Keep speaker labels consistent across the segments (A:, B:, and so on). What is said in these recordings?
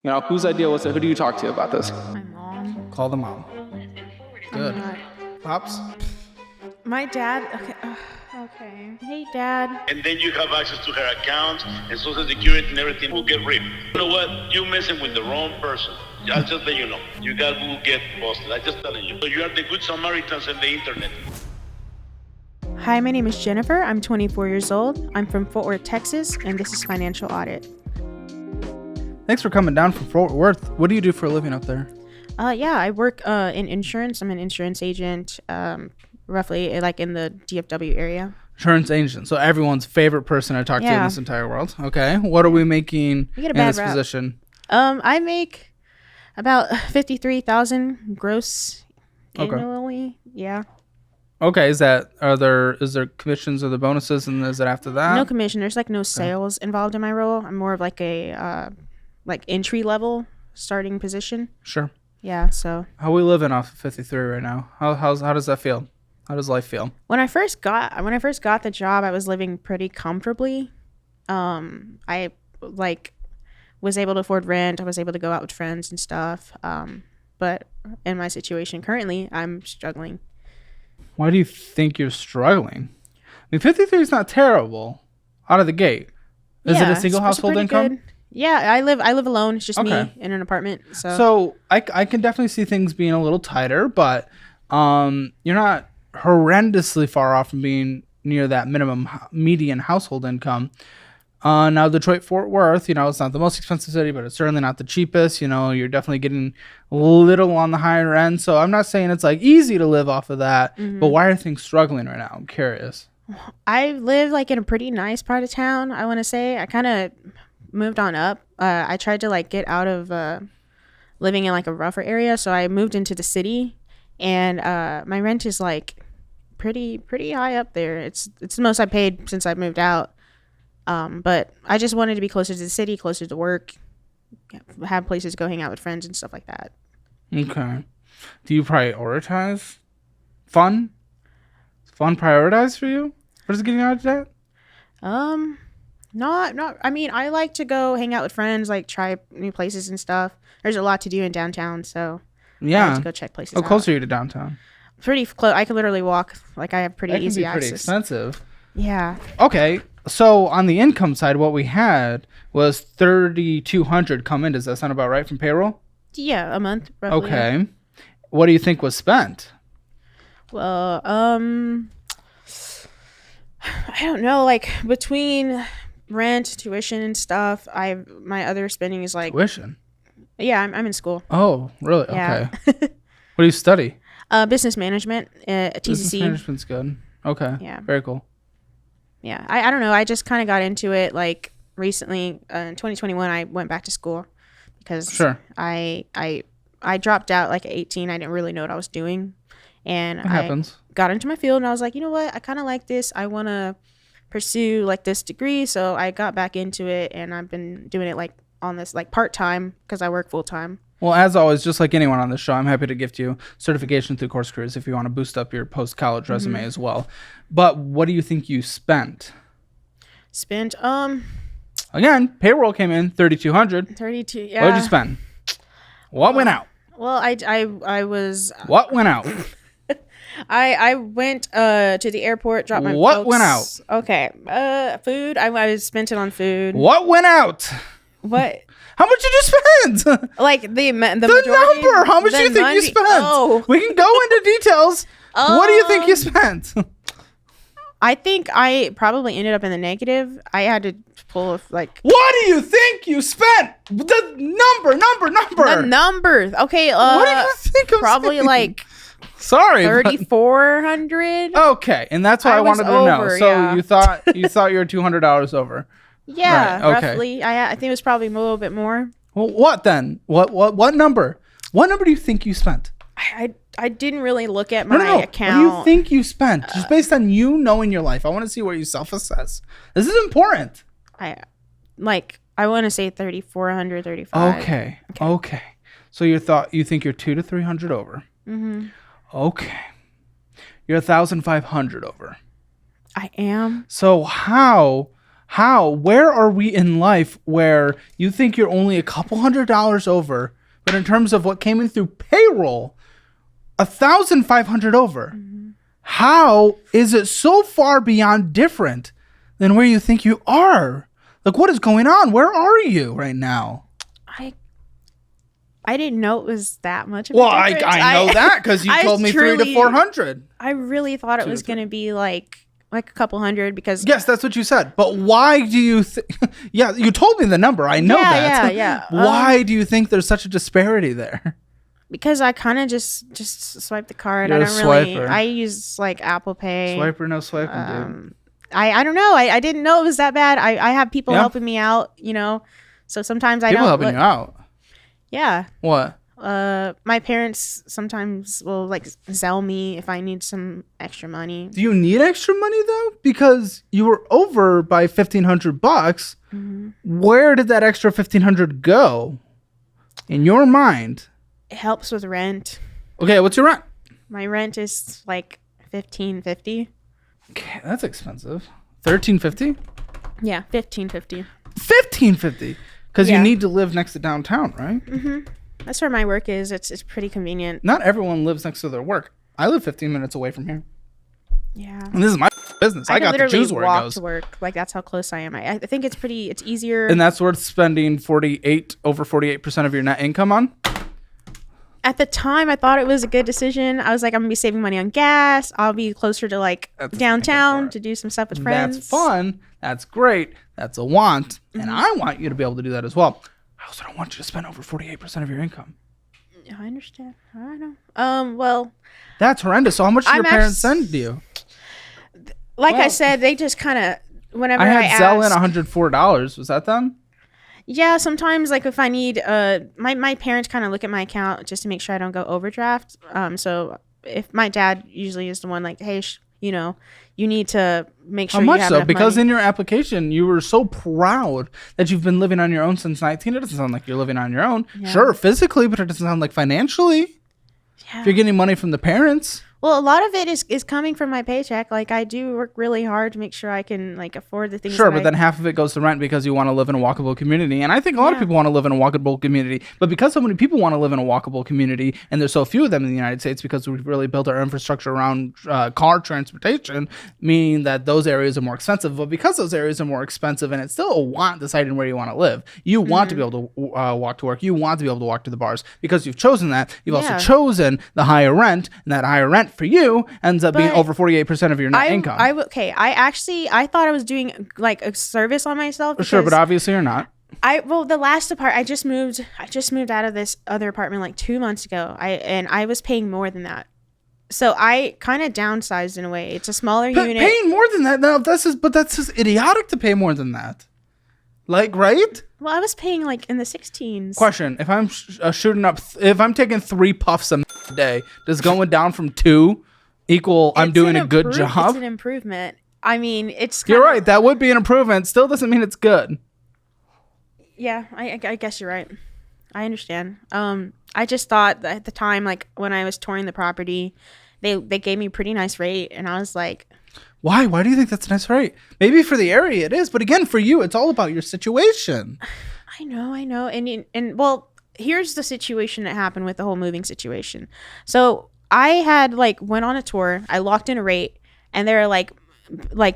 A: You know, whose idea was it? Who do you talk to about this?
B: My mom.
C: Call the mom. Good. Pops?
B: My dad. Okay. Okay. Hey, Dad.
D: And then you have access to her accounts and Social Security and everything will get ripped. You know what? You're messing with the wrong person. I'll just let you know. You guys will get busted. I'm just telling you. So you are the good Samaritans on the internet.
B: Hi, my name is Jennifer. I'm 24 years old. I'm from Fort Worth, Texas, and this is Financial Audit.
C: Thanks for coming down from Fort Worth. What do you do for a living up there?
B: Yeah, I work in insurance. I'm an insurance agent, roughly like in the DFW area.
C: Insurance agent. So everyone's favorite person to talk to in this entire world. Okay. What are we making in this position?
B: I make about $53,000 gross annually. Yeah.
C: Okay. Is there commissions or the bonuses, and is it after that?
B: No commission. There's like no sales involved in my role. I'm more of like a entry level starting position.
C: Sure.
B: Yeah. So
C: how are we living off of 53 right now? How does that feel? How does life feel?
B: When I first got the job, I was living pretty comfortably. I was able to afford rent. I was able to go out with friends and stuff. But in my situation currently, I'm struggling.
C: Why do you think you're struggling? I mean, 53 is not terrible out of the gate. Is it a single household income?
B: Good. Yeah, I live alone. It's just me in an apartment.
C: So I can definitely see things being a little tighter, but you're not horrendously far off from being near that minimum median household income. Now Detroit, Fort Worth, it's not the most expensive city, but it's certainly not the cheapest. You're definitely getting a little on the higher end. So I'm not saying it's like easy to live off of that, but why are things struggling right now? I'm curious.
B: I live like in a pretty nice part of town. I want to say I kind of moved on up. I tried to like get out of living in like a rougher area, so I moved into the city, and my rent is like pretty high up there. It's the most I paid since I moved out. But I just wanted to be closer to the city, closer to work, have places to go hang out with friends and stuff like that.
C: Okay. Do you prioritize fun? Is fun prioritized for you? What is getting out of that?
B: Not. I mean, I like to go hang out with friends, like try new places and stuff. There's a lot to do in downtown, so
C: yeah,
B: I like to go check places out.
C: How close are you to downtown?
B: Pretty close. I could literally walk. Like I have pretty easy
C: access. Pretty expensive.
B: Yeah.
C: Okay. So on the income side, what we had was $3,200 come in. Does that sound about right from payroll?
B: Yeah, a month roughly.
C: Okay. What do you think was spent?
B: Well, I don't know. Like between rent, tuition, and stuff, my other spending is like
C: tuition.
B: Yeah, I'm in school.
C: Oh, really?
B: Yeah.
C: Okay. What do you study?
B: Business management at TCC.
C: Business management's good. Okay.
B: Yeah.
C: Very cool.
B: Yeah, I don't know. I just kind of got into it like recently. In 2021, I went back to school because I dropped out like at 18. I didn't really know what I was doing, and I got into my field, and I was like, you know what? I kind of like this. I want to pursue like this degree, so I got back into it, and I've been doing it like on this like part time because I work full time.
C: Well, as always, just like anyone on this show, I'm happy to gift you certification through Course Careers if you want to boost up your post-college resume as well. But what do you think you spent? Again, payroll came in $3,200.
B: 32, yeah.
C: What did you spend? What went out?
B: Well, I was.
C: What went out?
B: I went to the airport, dropped my
C: What
B: folks.
C: went out?
B: Okay. Food. I spent it on food.
C: What went out?
B: What?
C: How much did you spend?
B: Like the
C: number. How much do you think you spent?
B: Oh.
C: We can go into details. What do you think you spent?
B: I think I probably ended up in the negative. I had to pull like.
C: What do you think you spent? The number.
B: The number. Okay.
C: What do you think?
B: Probably like.
C: Sorry.
B: 3,400.
C: Okay, and that's what I wanted to know. So you thought you were $200 over.
B: Yeah,
C: right, okay.
B: roughly. I think it was probably a little bit more.
C: Well, what then? What number? What number do you think you spent?
B: I didn't really look at my account.
C: What do you think you spent? Just based on you knowing your life. I want to see where you self-assess. This is important.
B: I want to say 3,400, 35.
C: Okay. So you think you're 200 to 300 over.
B: Mm-hmm.
C: Okay. You're 1,500 over.
B: I am.
C: So how Where are we in life where you think you're only a couple $100 over, but in terms of what came in through payroll, 1,500 over? How is it so far beyond different than where you think you are? Like, what is going on? Where are you right now?
B: I didn't know it was that much of
C: Well,
B: a difference.
C: I know that because you told me 300 to 400.
B: I really thought it was going to be like a couple hundred because...
C: Yes, that's what you said. But why do you think... Yeah, you told me the number. I know that.
B: Yeah.
C: Why do you think there's such a disparity there?
B: Because I kind of just swipe the card.
C: You're
B: I
C: a
B: don't really...
C: swiper.
B: I use like Apple Pay.
C: Swiper, no swiping, dude.
B: I don't know. I didn't know it was that bad. I have people helping me out, so sometimes I don't...
C: People helping you out?
B: Yeah.
C: What?
B: My parents sometimes will like Zelle me if I need some extra money.
C: Do you need extra money though? Because you were over by $1,500. Where did that extra $1,500 go? In your mind?
B: It helps with rent.
C: Okay, what's your rent?
B: My rent is like $1,550.
C: Okay, that's expensive. $1,350?
B: Yeah, $1,550.
C: $1,550? Because you need to live next to downtown, right?
B: That's where my work is. It's pretty convenient.
C: Not everyone lives next to their work. I live 15 minutes away from here.
B: Yeah.
C: And this is my business. I got to choose where it
B: walk
C: goes.
B: to work. Like, that's how close I am. I think it's easier.
C: And that's worth spending over 48% of your net income on?
B: At the time, I thought it was a good decision. I was like, I'm going to be saving money on gas. I'll be closer to like downtown to do some stuff with friends.
C: That's fun. That's great. That's a want. And I want you to be able to do that as well. I also don't want you to spend over 48% of your income.
B: I understand. I don't know. Well,
C: that's horrendous. So how much do your parents send you?
B: Like I said, they just kind of, whenever
C: I had Zelle in
B: asked,
C: $104. Was that them?
B: Yeah, sometimes like if I need, my parents kind of look at my account just to make sure I don't go overdraft. So if my dad usually is the one like, hey, you need to make sure
C: How much
B: you have
C: so?
B: enough
C: Because
B: money.
C: in your application, you were so proud that you've been living on your own since 19. It doesn't sound like you're living on your own.
B: Yeah.
C: Sure, physically, but it doesn't sound like financially.
B: Yeah.
C: If you're getting money from the parents.
B: Well, a lot of it is coming from my paycheck. Like, I do work really hard to make sure I can like afford the things.
C: Sure, but then half of it goes to rent because you want to live in a walkable community. And I think a lot of people want to live in a walkable community. But because so many people want to live in a walkable community, and there's so few of them in the United States because we've really built our infrastructure around car transportation, meaning that those areas are more expensive. But because those areas are more expensive, and it's still a want deciding where you want to live, you want to be able to walk to work. You want to be able to walk to the bars. Because you've chosen that. You've also chosen the higher rent, and that higher rent for you ends up being over 48% of your net income.
B: I thought I was doing like a service on myself.
C: Sure, but obviously you're not.
B: The last apartment, I just moved out of this other apartment like 2 months ago. I was paying more than that. So I kind of downsized in a way. It's a smaller unit.
C: Paying more than that? No, that's just idiotic to pay more than that. Like, right?
B: Well, I was paying like in the 16s.
C: Question: if I'm shooting up, if I'm taking 3 puffs a day, does going down from 2 equal I'm doing a good job?
B: It's an improvement. I mean, it's.
C: You're right. That would be an improvement. Still doesn't mean it's good.
B: Yeah, I guess you're right. I understand. I just thought that at the time, like when I was touring the property, they gave me a pretty nice rate, and I was like,
C: why? Why do you think that's a nice rate? Maybe for the area it is, but again, for you, it's all about your situation.
B: I know, and well, here's the situation that happened with the whole moving situation. So I had like went on a tour. I locked in a rate, and they're like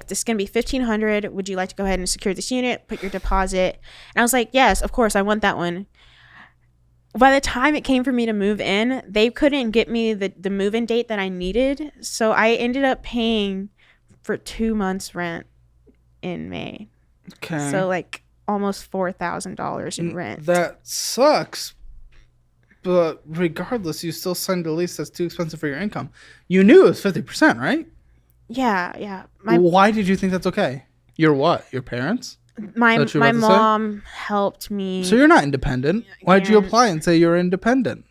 B: this is gonna be $1,500. Would you like to go ahead and secure this unit? Put your deposit. And I was like, yes, of course, I want that one. By the time it came for me to move in, they couldn't get me the move-in date that I needed. So I ended up paying for 2 months rent in May.
C: Okay.
B: So like almost $4,000 in rent.
C: That sucks. But regardless, you still signed a lease that's too expensive for your income. You knew it was 50%, right?
B: Yeah.
C: Why did you think that's okay? Your what? Your parents?
B: My mom helped me.
C: So you're not independent. Why'd you apply and say you're independent?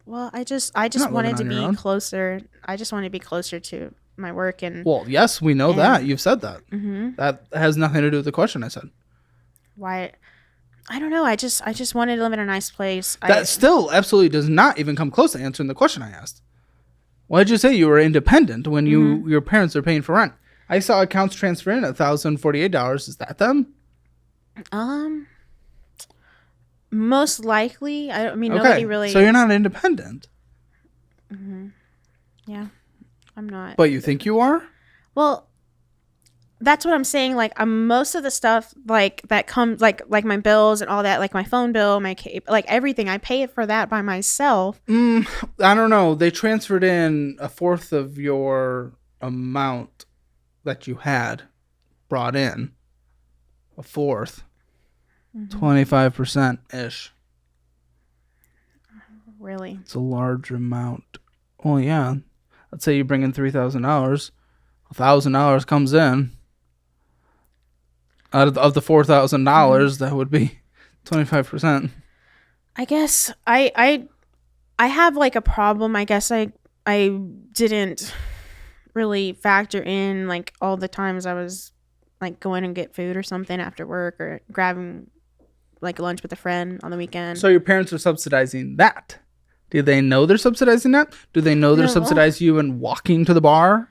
B: Well, I just wanted to be closer. I just wanted to be closer to my work and.
C: Well, yes, we know that. You've said that.
B: Mm-hmm.
C: That has nothing to do with the question I said.
B: Why? I don't know. I just wanted to live in a nice place.
C: That still absolutely does not even come close to answering the question I asked. Why did you say you were independent when your parents are paying for rent? I saw accounts transfer in $1,048. Is that them?
B: Most likely. I mean,
C: Okay.
B: nobody really.
C: So you're not independent.
B: Yeah, I'm not.
C: But you think you are?
B: Well, that's what I'm saying. Like, most of the stuff like that comes like my bills and all that, like my phone bill, like everything, I pay for that by myself.
C: I don't know. They transferred in a fourth of your amount that you had brought in. A fourth. 25% ish.
B: Really?
C: It's a large amount. Well, yeah. Let's say you bring in $3,000. $1,000 comes in. Out of the $4,000, that would be 25%.
B: I guess I have like a problem. I guess I didn't really factor in like all the times I was like going and get food or something after work or grabbing like lunch with a friend on the weekend.
C: So your parents are subsidizing that. Do they know they're subsidizing that? Do they know they're subsidizing you in walking to the bar?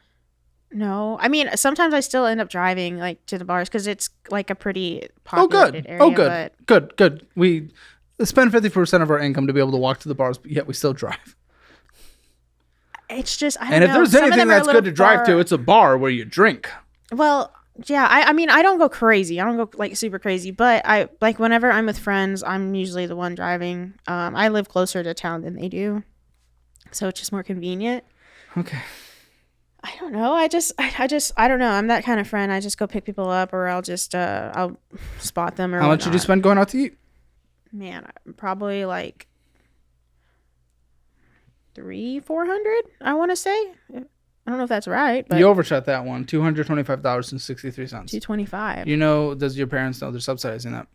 B: No. I mean, sometimes I still end up driving like to the bars because it's like a pretty populated area.
C: Good. We spend 50% of our income to be able to walk to the bars, but yet we still drive.
B: It's just, I don't know.
C: And if there's anything that's good to drive to, it's a bar where you drink.
B: Well, yeah, I mean, I don't go crazy. I don't go like super crazy, but I like whenever I'm with friends, I'm usually the one driving. I live closer to town than they do, so it's just more convenient.
C: Okay.
B: I don't know. I don't know. I'm that kind of friend. I just go pick people up, or I'll just I'll spot them. Or
C: how much did you spend going out to eat?
B: Man, probably like $300-400. I want to say. I don't know if that's right, but
C: you overshot that one. $225.63.
B: $225.
C: You know, does your parents know they're subsidizing that?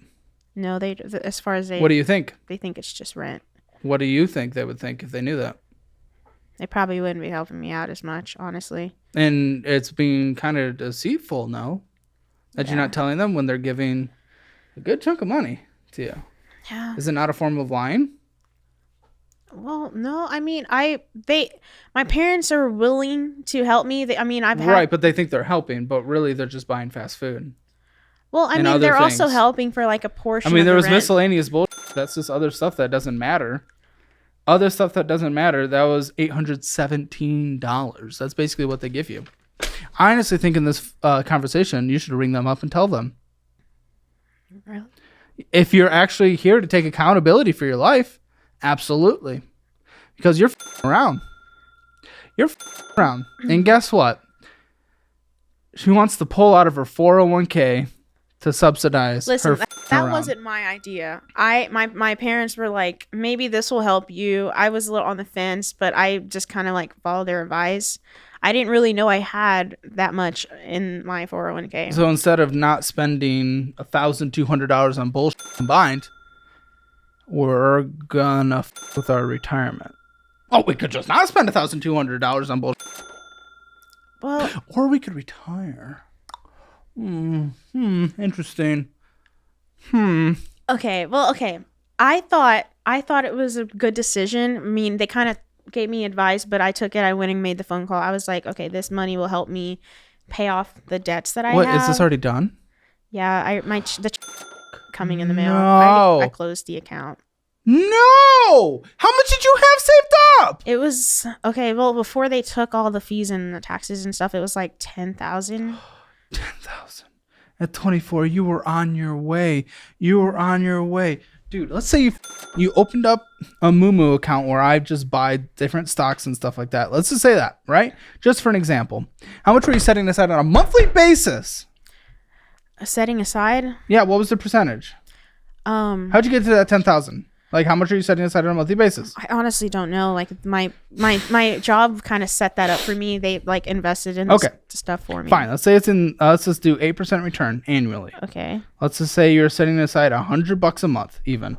B: No, they. As far as they.
C: What do you think?
B: They think it's just rent.
C: What do you think they would think if they knew that?
B: They probably wouldn't be helping me out as much, honestly.
C: And it's being kind of deceitful, no? That you're not telling them when they're giving a good chunk of money to you.
B: Yeah.
C: Is it not a form of lying?
B: Well, no. I mean, my parents are willing to help me. I've had...
C: Right, but they think they're helping, but really they're just buying fast food.
B: Well, I mean, they're also helping for like a portion.
C: I mean,
B: of
C: there
B: the
C: was
B: rent.
C: miscellaneous bullshit. That's just other stuff that doesn't matter. Other stuff that doesn't matter, that was $817. That's basically what they give you. I honestly think in this conversation, you should ring them up and tell them.
B: Really?
C: If you're actually here to take accountability for your life, absolutely. Because you're around. You're around. And guess what? She wants to pull out of her 401k to subsidize her.
B: Listen, that wasn't my idea. My parents were like, maybe this will help you. I was a little on the fence, but I just kind of like followed their advice. I didn't really know I had that much in my 401k.
C: So instead of not spending $1,200 on bullshit combined, we're gonna with our retirement. Oh, we could just not spend $1,200 on bullshit.
B: Well,
C: or we could retire. Interesting.
B: Okay. Well, okay. I thought it was a good decision. I mean, they kind of gave me advice, but I took it. I went and made the phone call. I was like, okay, this money will help me pay off the debts that I have.
C: What, is this already done?
B: Yeah, the coming in the mail.
C: No.
B: I closed the account.
C: No! How much did you have saved up?
B: It was okay. Well, before they took all the fees and the taxes and stuff, it was like 10,000.
C: 10,000. At 24, you were on your way. You were on your way. Dude, let's say you opened up a Moomoo account where I just buy different stocks and stuff like that. Let's just say that, right? Just for an example. How much were you setting aside on a monthly basis?
B: Setting aside?
C: Yeah, what was the percentage? How'd you get to that 10,000? Like, how much are you setting aside on a monthly basis?
B: I honestly don't know. Like, my job kind of set that up for me. They like invested in this stuff for me.
C: Fine. Let's say it's in. Let's just do 8% return annually.
B: Okay.
C: Let's just say you're setting aside $100 a month, even.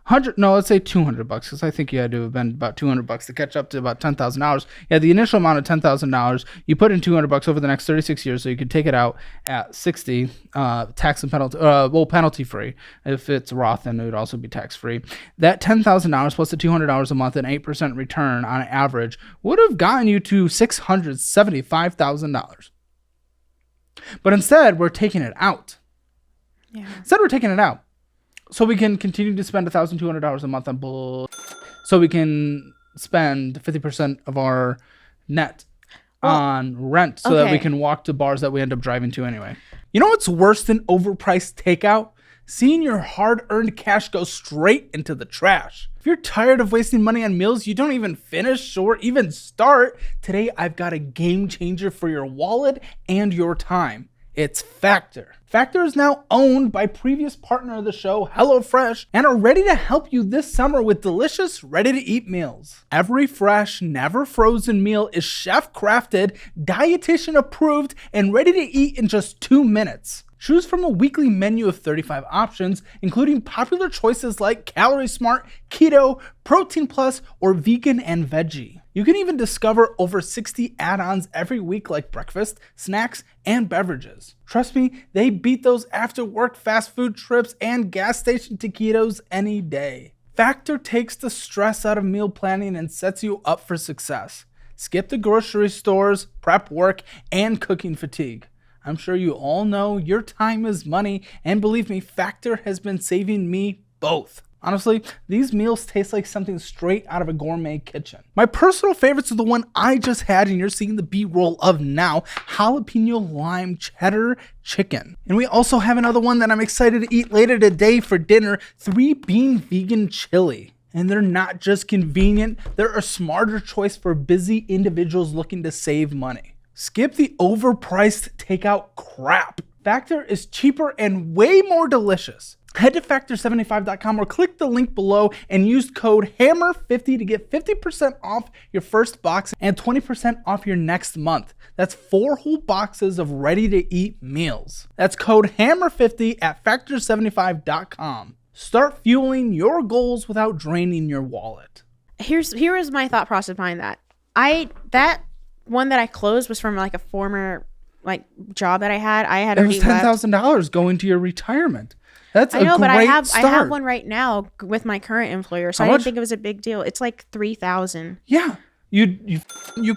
C: Let's say $200 because I think you had to have been about $200 to catch up to about $10,000. Yeah, the initial amount of $10,000, you put in $200 over the next 36 years, so you could take it out at 60, tax and penalty, penalty free. If it's Roth, then it would also be tax free. That $10,000 plus the $200 a month and 8% return on average would have gotten you to $675,000. But instead, we're taking it out.
B: Yeah.
C: Instead, we're taking it out. So we can continue to spend $1,200 a month on bull. So we can spend 50% of our net on rent so that we can walk to bars that we end up driving to anyway. You know what's worse than overpriced takeout? Seeing your hard-earned cash go straight into the trash. If you're tired of wasting money on meals you don't even finish or even start, today I've got a game changer for your wallet and your time. It's Factor. Factor is now owned by previous partner of the show, HelloFresh, and are ready to help you this summer with delicious, ready-to-eat meals. Every fresh, never frozen meal is chef-crafted, dietitian approved, and ready to eat in just 2 minutes. Choose from a weekly menu of 35 options, including popular choices like Calorie Smart, Keto, Protein Plus, or Vegan and Veggie. You can even discover over 60 add-ons every week like breakfast, snacks, and beverages. Trust me, they beat those after-work fast food trips and gas station taquitos any day. Factor takes the stress out of meal planning and sets you up for success. Skip the grocery stores, prep work, and cooking fatigue. I'm sure you all know your time is money, and believe me, Factor has been saving me both. Honestly, these meals taste like something straight out of a gourmet kitchen. My personal favorites are the one I just had and you're seeing the B-roll of now, jalapeno lime cheddar chicken. And we also have another one that I'm excited to eat later today for dinner, 3-bean vegan chili. And they're not just convenient, they're a smarter choice for busy individuals looking to save money. Skip the overpriced takeout crap. Factor is cheaper and way more delicious. Head to factor75.com or click the link below and use code HAMMER50 to get 50% off your first box and 20% off your next month. That's 4 whole boxes of ready-to-eat meals. That's code HAMMER50 at factor75.com. Start fueling your goals without draining your wallet.
B: Here is my thought process behind that. That one that I closed was from like a former job that I had.
C: It was $10,000 going to your retirement. That's a great start.
B: I have one right now with my current employer, so I didn't think it was a big deal. It's like $3,000.
C: Yeah, you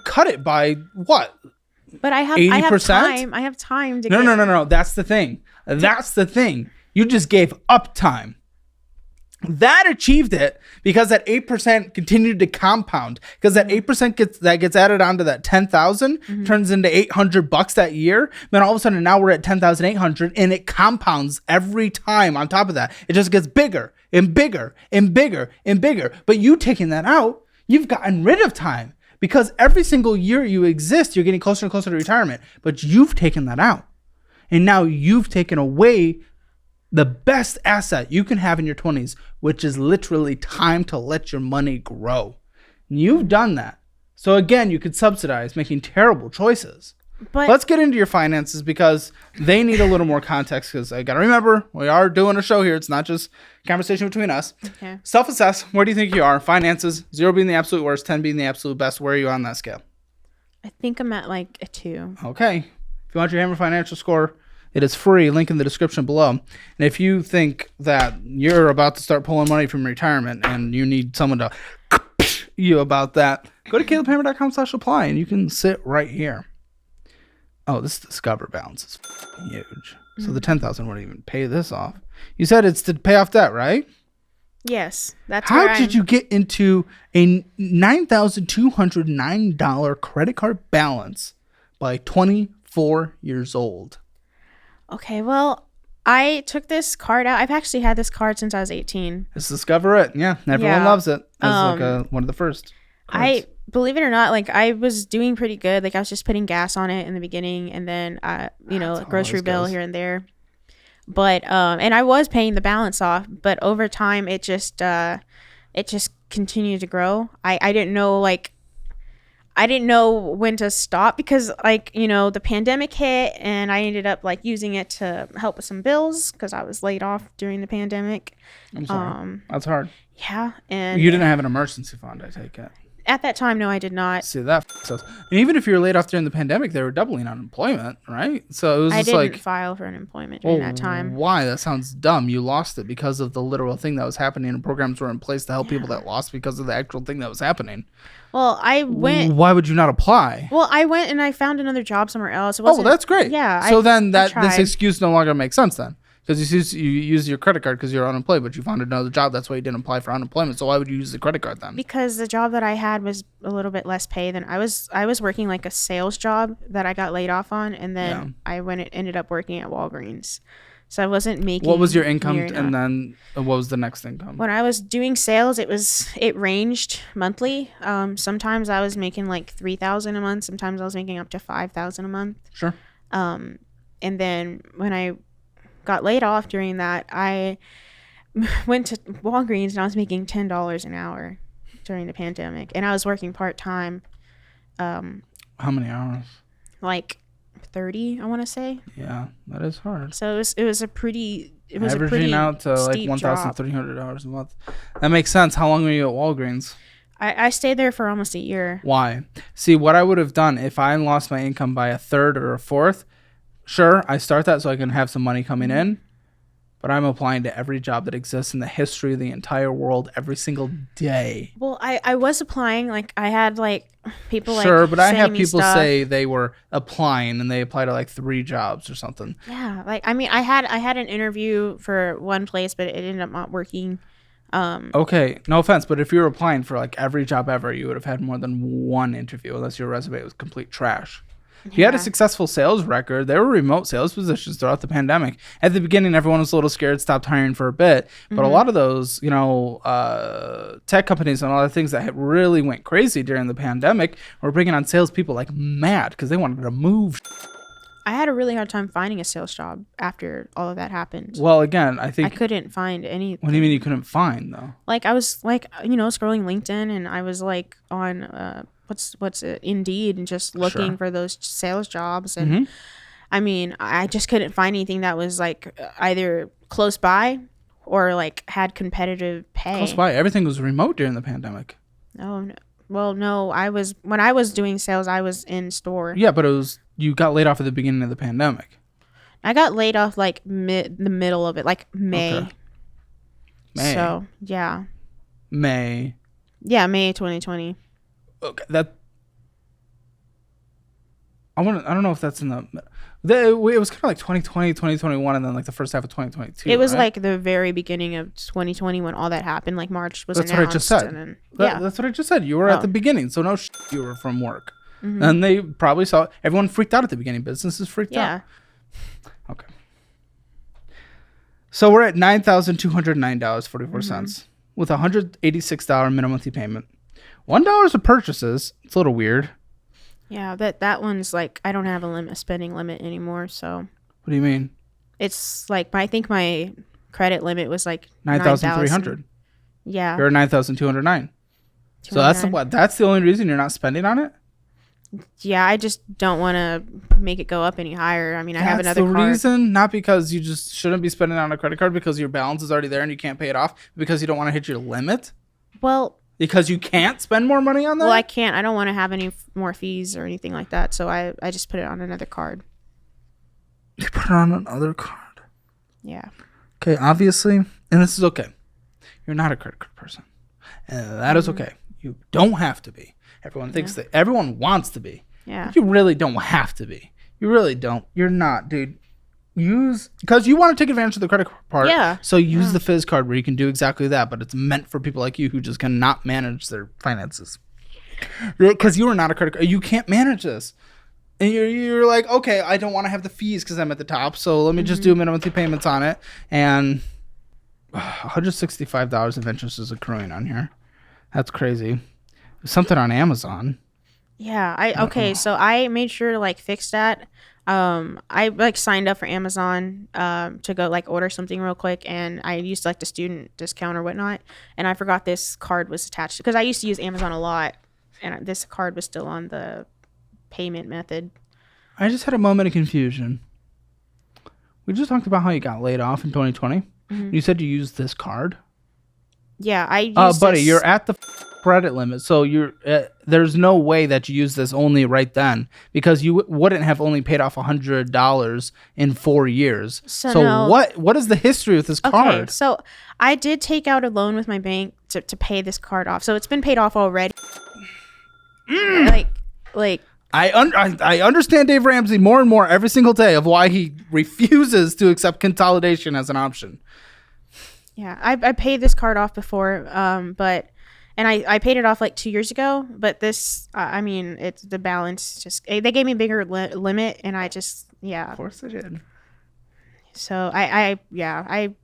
C: cut it by what?
B: But I have
C: 80%?
B: I have time to.
C: No. That's the thing. You just gave up time. That achieved it because that 8% continued to compound. Because that 8% gets added onto that 10,000 turns into $800 that year. Then all of a sudden now we're at 10,800 and it compounds every time. On top of that, it just gets bigger and bigger and bigger and bigger. But you taking that out, you've gotten rid of time because every single year you exist, you're getting closer and closer to retirement. But you've taken that out, and now you've taken away the best asset you can have in your 20s, which is literally time to let your money grow. You've done that. So again, you could subsidize making terrible choices. But let's get into your finances because they need a little more context because I got to remember, we are doing a show here. It's not just conversation between us. Okay. Self-assess. Where do you think you are? Finances, 0 being the absolute worst, 10 being the absolute best. Where are you on that scale?
B: I think I'm at like a 2.
C: Okay. If you want your Hammer financial score, it is free. Link in the description below. And if you think that you're about to start pulling money from retirement and you need someone to you about that, go to calebhammer.com/apply and you can sit right here. Oh, this Discover balance is huge. So the 10,000 wouldn't even pay this off. You said it's to pay off debt, right?
B: Yes, that's
C: how did you get into a $9,209 credit card balance by 24 years old?
B: Okay, well, I took this card out. I've actually had this card since I was 18.
C: It's Discover It. Yeah, everyone loves it. It's one of the first cards.
B: Believe it or not, I was doing pretty good. I was just putting gas on it in the beginning and then, grocery bill here and there. But, and I was paying the balance off, but over time, it just continued to grow. I didn't know, I didn't know when to stop because the pandemic hit and I ended up using it to help with some bills because I was laid off during the pandemic.
C: I'm sorry. That's hard.
B: Yeah. And
C: you didn't have an emergency fund, I take it.
B: At that time, no, I did not.
C: See, that f***s us. And even if you were laid off during the pandemic, they were doubling unemployment, right? So it was
B: I
C: just
B: didn't
C: like,
B: file for unemployment during that time.
C: why? That sounds dumb. You lost it because of the literal thing that was happening, and programs were in place to help people that lost because of the actual thing that was happening.
B: Well, I went.
C: Why would you not apply?
B: Well, I went and I found another job somewhere else. It
C: Oh, well,
B: wasn't,
C: that's great.
B: Yeah.
C: So then
B: I
C: this
B: tried.
C: excuse no longer makes sense then. Because you use your credit card because you're unemployed, but you found another job. That's why you didn't apply for unemployment. So why would you use the credit card then?
B: Because the job that I had was a little bit less pay than I was working like a sales job that I got laid off on, and then ended up working at Walgreens. So I wasn't making.
C: What was your income,
B: near
C: and
B: enough.
C: then what was the next income?
B: When I was doing sales, it ranged monthly. Sometimes I was making like $3,000 a month. Sometimes I was making up to $5,000 a month.
C: Sure.
B: And then when I got laid off during that, I went to Walgreens and I was making $10 an hour during the pandemic, and I was working part-time.
C: How many hours?
B: Like 30, I want to say.
C: Yeah, that is hard.
B: So it was a pretty
C: Averaging out to like $1,300 a month. That makes sense. How long were you at Walgreens?
B: I stayed there for almost a year.
C: Why? See, what I would have done if I lost my income by a third or a fourth, sure, I start that so I can have some money coming in, but I'm applying to every job that exists in the history of the entire world every single day.
B: Well, I was applying. Like, I had like people like
C: Sure, but I have
B: sending me
C: people
B: stuff.
C: say they were applying and they applied to like 3 jobs or something.
B: Yeah, like I mean, I had an interview for one place, but it ended up not working.
C: Okay, no offense, but if you were applying for like every job ever, you would have had more than one interview unless your resume was complete trash. If you had a successful sales record, there were remote sales positions throughout the pandemic. At the beginning, everyone was a little scared, stopped hiring for a bit. But a lot of those, tech companies and all the things that had really went crazy during the pandemic were bringing on salespeople like mad because they wanted to move.
B: I had a really hard time finding a sales job after all of that happened.
C: Well, again, I
B: I
C: think...
B: couldn't find any.
C: What do you mean you couldn't find, though?
B: Like, I was like, scrolling LinkedIn, and I was like on what's it, Indeed, and just looking for those sales jobs, and I mean, I just couldn't find anything that was like either close by or like had competitive pay.
C: Close by. Everything was remote during the pandemic.
B: Oh no. Well, no, when I was doing sales, I was in store.
C: Yeah, but you got laid off at the beginning of the pandemic.
B: I got laid off like the middle of it, like May.
C: Okay. May.
B: So yeah.
C: May.
B: Yeah, May 2020.
C: Okay, I don't know if that's in it was kind of like 2020, 2021, and then like the first half of 2022.
B: It was
C: right?
B: like the very beginning of 2020 when all that happened. Like March was
C: That's
B: announced.
C: what I just said.
B: And then,
C: That's what I just said. You were at
B: Oh.
C: the beginning, so no you were from work. And they probably saw everyone freaked out at the beginning. Businesses freaked out. Okay. So we're at $9,209.44 with a $186 minimum monthly payment. $1 of purchases. It's a little weird.
B: Yeah, that one's like I don't have a spending limit anymore, so
C: What do you mean?
B: it's like I think my credit limit was like
C: 9,300.
B: Yeah.
C: You're at 9,209. So that's the only reason you're not spending on it?
B: Yeah, I just don't want to make it go up any higher. I mean, I have
C: That's
B: another
C: the
B: card.
C: reason, not because you just shouldn't be spending on a credit card because your balance is already there and you can't pay it off, because you don't want to hit your limit,
B: Well,
C: because you can't spend more money on that.
B: I can't. I don't want to have any more fees or anything like that. So I just put it on another card.
C: You put it on another card.
B: Yeah.
C: Okay, obviously, and this is okay. You're not a credit card person, and that is okay. You don't have to be. Everyone thinks that. Everyone wants to be.
B: Yeah.
C: But you really don't have to be. You really don't. You're not, dude. Because you want to take advantage of the credit card part.
B: Yeah.
C: So use the Fizz card where you can do exactly that, but it's meant for people like you who just cannot manage their finances. Because you are not a credit card. You can't manage this. And you're like, okay, I don't want to have the fees because I'm at the top, so let me just do minimum monthly payments on it. And $165 of interest is accruing on here. That's crazy. Something on Amazon.
B: Yeah. So I made sure to like fix that. I like signed up for Amazon to go like order something real quick, and I used like the student discount or whatnot, and I forgot this card was attached because I used to use Amazon a lot, and this card was still on the payment method.
C: I just had a moment of confusion. We just talked about how you got laid off in 2020. You said you used this card.
B: Yeah, I used
C: Buddy,
B: this-
C: you're at the credit limit. So you're there's no way that you use this only right then, because you wouldn't have only paid off $100 in 4 years. So
B: no.
C: what is the history with this card?
B: Okay, so I did take out a loan with my bank to pay this card off. So it's been paid off already. Like
C: I understand Dave Ramsey more and more every single day of why he refuses to accept consolidation as an option.
B: Yeah, I paid this card off before, I paid it off like 2 years ago. But this, I mean, it's the balance. Just they gave me a bigger limit, and I just
C: Of course they did.
B: So I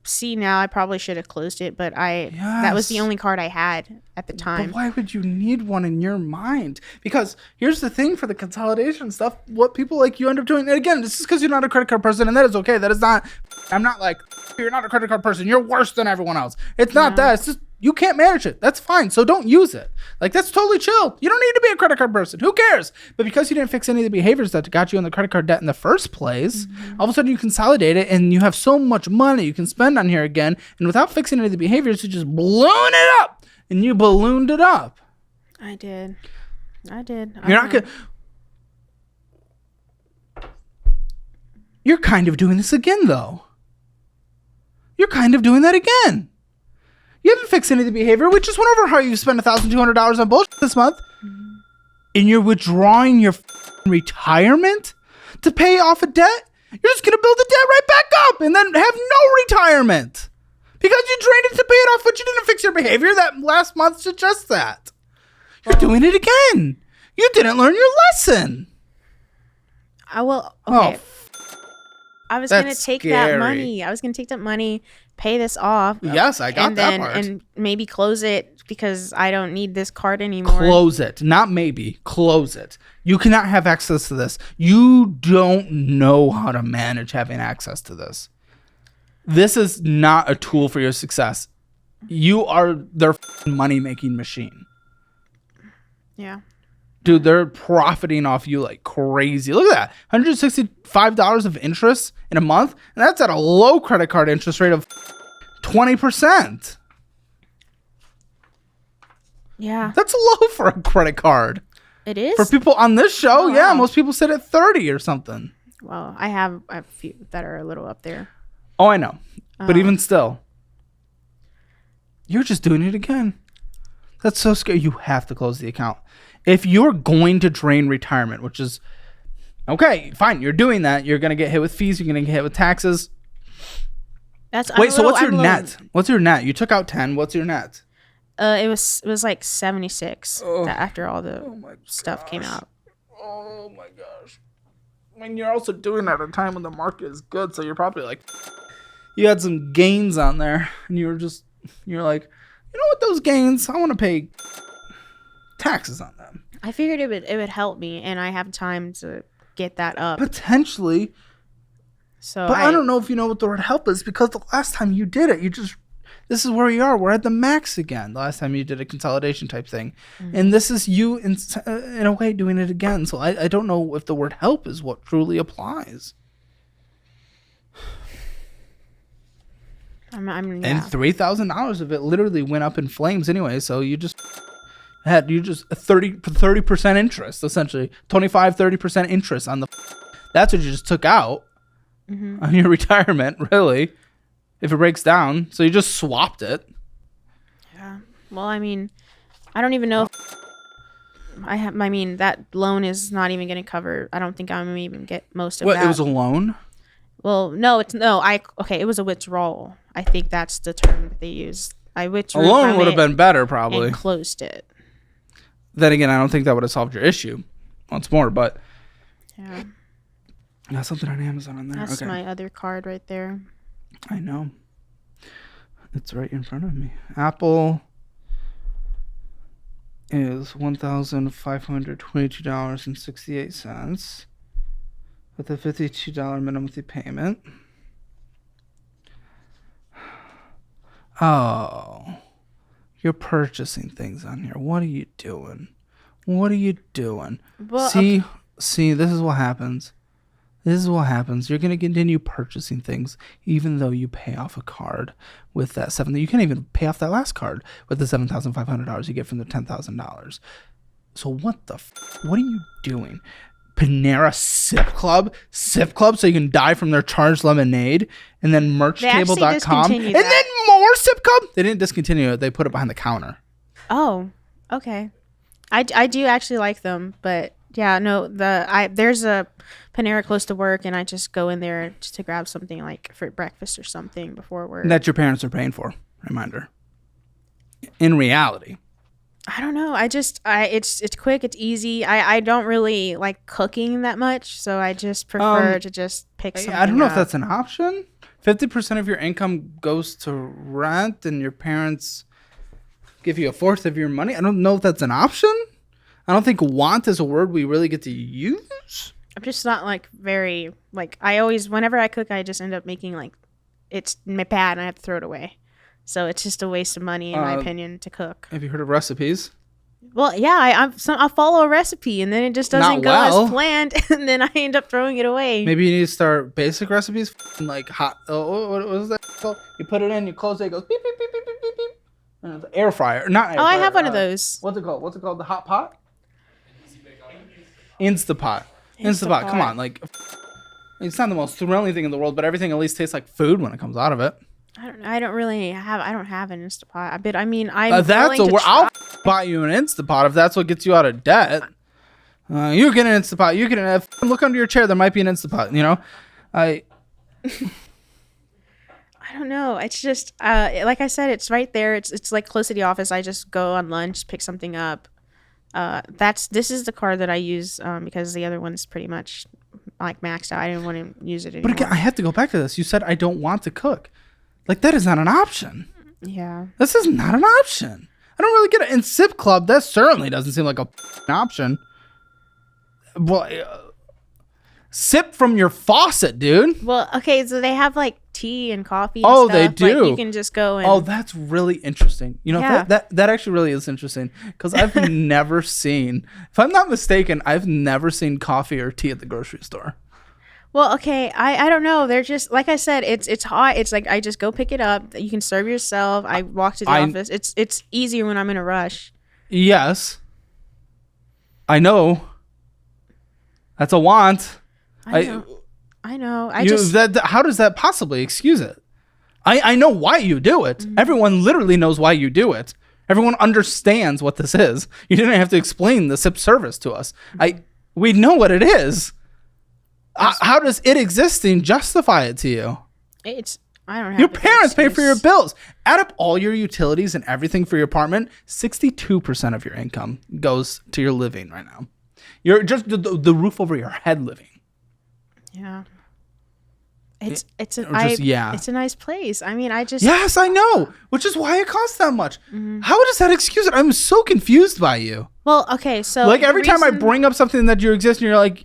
B: see now. I probably should have closed it, but that was the only card I had at the time.
C: But why would you need one in your mind? Because here's the thing for the consolidation stuff. What people like you end up doing, and again, this is because you're not a credit card person, and that is okay. That is not. I'm not like you're not a credit card person. You're worse than everyone else. It's not that. It's just you can't manage it. That's fine. So don't use it. Like, that's totally chill. You don't need to be a credit card person. Who cares? But because you didn't fix any of the behaviors that got you on the credit card debt in the first place, all of a sudden you consolidate it and you have so much money you can spend on here again. And without fixing any of the behaviors, you just balloon it up. And you ballooned it up.
B: I did. You're
C: not going to... You're kind of doing this again, though. You're kind of doing that again. You haven't fixed any of the behavior. We just went over how you spent $1,200 on bullshit this month. And you're withdrawing your retirement to pay off a debt? You're just going to build the debt right back up and then have no retirement. Because you drained it to pay it off, but you didn't fix your behavior. That last month suggests that. You're doing it again. You didn't learn your lesson.
B: Okay.
C: Oh,
B: I was going to
C: that's
B: take
C: scary.
B: that money. I was going to take that money, pay this off.
C: Yes, I got that part.
B: And maybe close it because I don't need this card anymore.
C: Close it. Not maybe. Close it. You cannot have access to this. You don't know how to manage having access to this. This is not a tool for your success. You are their money-making machine.
B: Yeah.
C: Dude, they're profiting off you like crazy. Look at that. $165 of interest in a month. And that's at a low credit card interest rate of 20%.
B: Yeah.
C: That's low for a credit card.
B: It is?
C: For people on this show,
B: Oh,
C: yeah,
B: wow.
C: most people sit at 30 or something.
B: Well, I have a few that are a little up there.
C: Oh, I know. But even still, you're just doing it again. That's so scary. You have to close the account. If you're going to drain retirement, which is, okay, fine, you're doing that. You're going to get hit with fees. You're going to get hit with taxes. What's your net? What's your net? You took out 10. What's your net?
B: It was like 76 after all the stuff came out.
C: Oh my gosh. I mean, you're also doing that at a time when the market is good, so you're probably like, you had some gains on there, and you're like, you know what, those gains, I want to pay taxes on them.
B: I figured it would help me, and I have time to get that up.
C: Potentially.
B: So
C: But I don't know if you know what the word help is, because the last time you did it, this is where we are. We're at the max again. The last time you did a consolidation type thing. Mm-hmm. And this is you in a way doing it again. So I don't know if the word help is what truly applies.
B: And
C: $3,000 of it literally went up in flames anyway. So you just had 30% interest, essentially 25-30% interest on that's what you just took out on your retirement, really, if it breaks down. So you just swapped it.
B: Yeah. Well, I mean, I don't even know if that loan is not even going to cover. I don't think I'm going to even get most of that.
C: It was a loan?
B: Well, it was a withdrawal. I think that's the term that they used. I withdrew.
C: A loan would have been better, probably.
B: And closed it.
C: Then again, I don't think that would have solved your issue once more, but
B: yeah.
C: Got something on Amazon on there.
B: That's my other card right there.
C: I know. It's right in front of me. Apple is $1,522.68 with a $52 minimum monthly payment. Oh, you're purchasing things on here. What are you doing? Well,
B: See,
C: see, this is what happens. This is what happens. You're going to continue purchasing things even though you pay off a card with that you can't even pay off that last card with the $7,500 you get from the $10,000. So what are you doing? Panera Sip Club so you can die from their charged lemonade, and then merchtable.com, and then more Sip Club. They didn't discontinue it. They put it behind the counter.
B: Oh, okay. I do actually like them, but yeah, no, there's a Panera close to work, and I just go in there just to grab something like for breakfast or something before work.
C: That your parents are paying for. Reminder. In reality.
B: I don't know. It's quick. It's easy. I don't really like cooking that much, so I just prefer to just pick something
C: I don't know
B: up.
C: if that's an option. 50% of your income goes to rent, and your parents give you a fourth of your money. I don't know if that's an option. I don't think want is a word we really get to use.
B: I'm just not like very like I always whenever I cook I just end up making like it's bad and I have to throw it away. So it's just a waste of money in my opinion to cook.
C: Have you heard of recipes?
B: Well, yeah, I follow a recipe and then it just doesn't go as planned and then I end up throwing it away.
C: Maybe you need to start basic recipes like hot. What was that called? You put it in, you close it, it goes beep beep beep beep beep beep beep. And it's air fryer, not air fryer.
B: I have one of those.
C: What's it called? The hot pot? Instapot. Come on, like it's not the most thrilling thing in the world, but everything at least tastes like food when it comes out of it.
B: I don't have an Instapot. I mean,
C: I'll buy you an Instapot if that's what gets you out of debt. You get an Instapot. You get look under your chair. There might be an Instapot. You know, I
B: don't know. It's just like I said, it's right there. It's like close to the office. I just go on lunch, pick something up. This is the card that I use because the other one's pretty much like maxed out. I didn't want to use it anymore.
C: But again, I have to go back to this. You said I don't want to cook. Like that is not an option.
B: Yeah.
C: This is not an option. I don't really get it. In Sip Club, that certainly doesn't seem like an option. Well, sip from your faucet, dude.
B: Well, okay, so they have like tea and coffee and
C: stuff.
B: They
C: do.
B: Like, you can just go and...
C: Oh, that's really interesting. You know,
B: yeah.
C: that actually really is interesting because I've never seen, if I'm not mistaken, I've never seen coffee or tea at the grocery store.
B: Well, okay, I don't know. They're just, like I said, it's hot. It's like I just go pick it up. You can serve yourself. I walk to the office. It's easier when I'm in a rush.
C: Yes. I know. That's a want.
B: I know.
C: How does that possibly excuse it? I know why you do it. Mm-hmm. Everyone literally knows why you do it. Everyone understands what this is. You didn't have to explain the SIP service to us. Mm-hmm. We know what it is. How does it existing justify it to you?
B: I don't have
C: your parents pay for your bills. Add up all your utilities and everything for your apartment. 62% of your income goes to your living right now. You're just the roof over your head living.
B: Yeah. It's a nice place. I mean,
C: yes, I know, which is why it costs that much. Mm-hmm. How does that excuse it? I'm so confused by you.
B: Well, okay, so
C: like every time I bring up something that you exist, and you're like,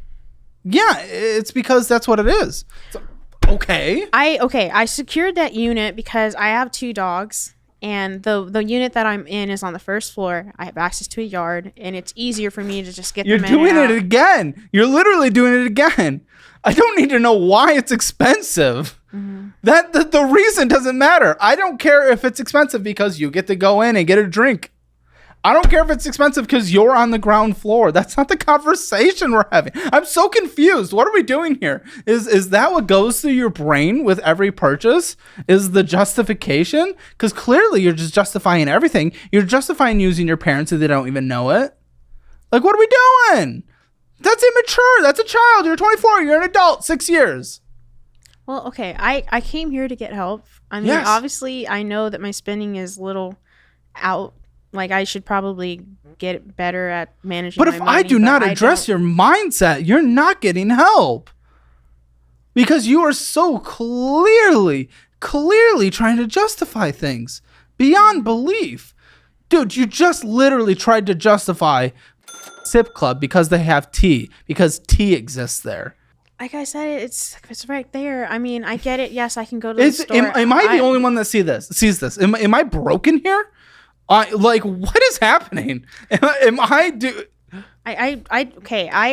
C: yeah, it's because that's what it is. So, okay.
B: I secured that unit because I have 2 dogs, and the unit that I'm in is on the first floor. I have access to a yard, and it's easier for me to just get them in.
C: You're doing it again. You're literally doing it again. I don't need to know why it's expensive. Mm-hmm. That the reason doesn't matter. I don't care if it's expensive because you get to go in and get a drink. I don't care if it's expensive because you're on the ground floor. That's not the conversation we're having. I'm so confused. What are we doing here? Is that what goes through your brain with every purchase? Is the justification? Because clearly you're just justifying everything. You're justifying using your parents if they don't even know it. Like, what are we doing? That's immature. That's a child. You're 24. You're an adult. 6 years.
B: Well, okay. I came here to get help. I mean, Obviously, I know that my spending is a little out. Like, I should probably get better at managing my money.
C: But if I do not address your mindset, you're not getting help. Because you are so clearly trying to justify things beyond belief. Dude, you just literally tried to justify Sip Club because they have tea, because tea exists there.
B: Like I said, it's right there. I mean, I get it. Yes, I can go to the store.
C: Am I the only one that sees this? Am I broken here? Like, what is happening? I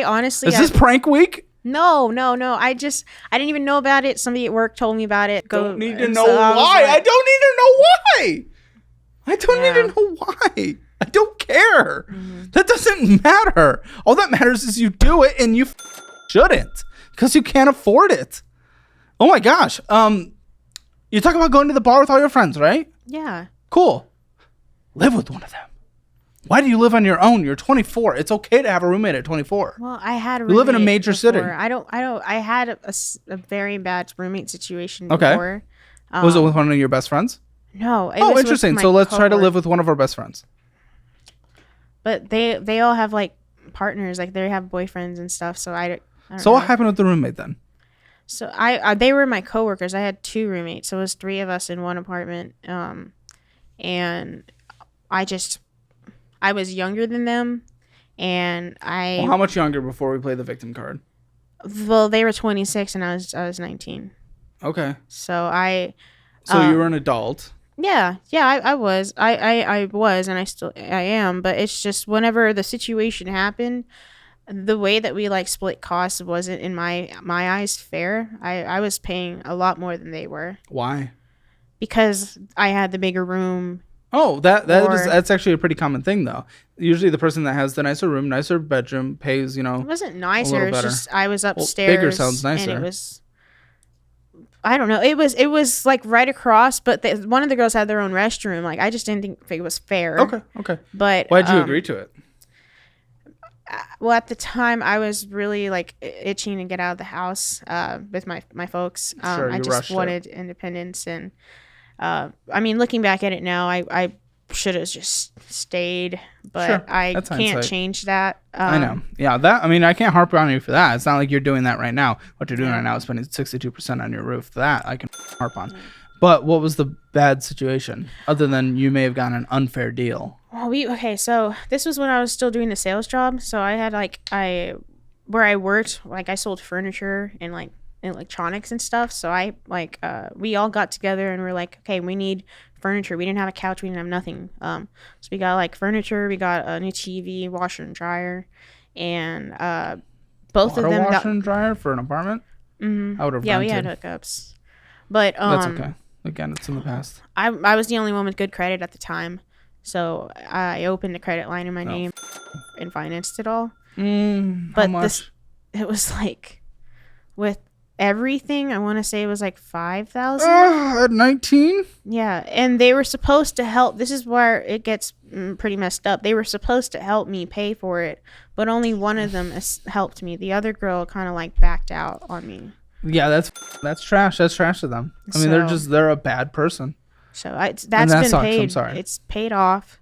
C: honestly...
B: Is
C: this prank week?
B: No. I didn't even know about it. Somebody at work told me about it.
C: Don't need to
B: and
C: know
B: so I was
C: why.
B: like-
C: I don't need to know why. I don't
B: Yeah.
C: need to know why. I don't care.
B: Mm-hmm.
C: That doesn't matter. All that matters is you do it, and you shouldn't because you can't afford it. Oh my gosh. You talk about going to the bar with all your friends, right?
B: Yeah.
C: Cool. Live with one of them. Why do you live on your own? You're 24. It's okay to have a roommate at 24.
B: Well, I had a
C: You live in a
B: roommate
C: major city.
B: before. I had a very bad roommate situation
C: Okay.
B: before.
C: Was it with one of your best friends?
B: No. It
C: Oh,
B: was with
C: interesting.
B: my
C: So let's try to
B: coworker.
C: live with one of our best friends.
B: But they all have like partners, like they have boyfriends and stuff. So I don't
C: So
B: know.
C: what happened with the roommate then?
B: So I they were my coworkers. I had 2 roommates. So it was 3 of us in one apartment. And I was younger than them, and
C: Well, how much younger before we play the victim card?
B: they were 26 and I was 19.
C: Okay.
B: So I
C: So you were an adult.
B: yeah, I was. I was, and I am, but it's just whenever the situation happened, the way that we like split costs wasn't in my eyes fair. I was paying a lot more than they were
C: Why?
B: because I had the bigger room.
C: Oh,
B: Or-
C: that's actually a pretty common thing though. Usually the person that has the nicer room, nicer bedroom pays,
B: It wasn't nicer.
C: little
B: It's
C: better.
B: just I was
C: bigger
B: upstairs.
C: sounds nicer.
B: And it was. I don't know. It was like right across, but one of the girls had their own restroom. Like I just didn't think it was fair.
C: Okay.
B: But
C: Why'd you agree to it?
B: Well, at the time, I was really like itching to get out of the house with my folks.
C: Sure,
B: I
C: you
B: just
C: rushed it.
B: wanted independence, and I mean, looking back at it now, I should have just stayed, but
C: Sure,
B: I
C: that's
B: can't
C: hindsight.
B: change that.
C: I know. Yeah, I can't harp on you for that. It's not like you're doing that right now. What you're doing right now is spending 62% on your roof. That I can harp on. But what was the bad situation other than you may have gotten an unfair deal?
B: Well, so this was when I was still doing the sales job. So I had where I worked, like I sold furniture and like electronics and stuff. So I we all got together and we're like, okay, we need furniture. We didn't have a couch. We didn't have nothing. So we got like furniture. We got a new TV, washer and dryer, and both
C: Auto
B: of them.
C: washer and dryer for an apartment? I would have
B: Yeah,
C: rented.
B: we had hookups, but
C: That's okay. Again, it's in the past.
B: I was the only one with good credit at the time, so I opened a credit line in my name and financed it all.
C: How
B: But
C: much?
B: it was like with everything, I want to say it was like 5,000.
C: At 19?
B: Yeah, and they were supposed to help. This is where it gets pretty messed up. They were supposed to help me pay for it, but only one of them helped me. The other girl kind of like backed out on me.
C: Yeah, that's trash. That's trash to them. I mean,
B: So-
C: they're a bad person.
B: So that's
C: that
B: been
C: sucks. I'm
B: paid.
C: sorry.
B: It's paid off.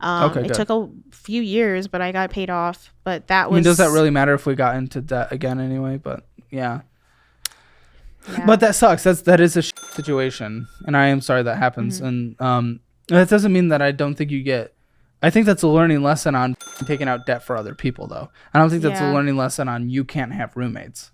C: Okay,
B: It
C: good.
B: took a few years, but I got paid off. But that
C: I
B: was.
C: mean, does that really matter if we got into debt again anyway? But yeah.
B: Yeah.
C: But that sucks. That is a situation, and I am sorry that happens.
B: Mm-hmm.
C: And that doesn't mean that I don't think you get. I think that's a learning lesson on taking out debt for other people, though. I don't think that's a
B: Yeah.
C: learning lesson on you can't have roommates.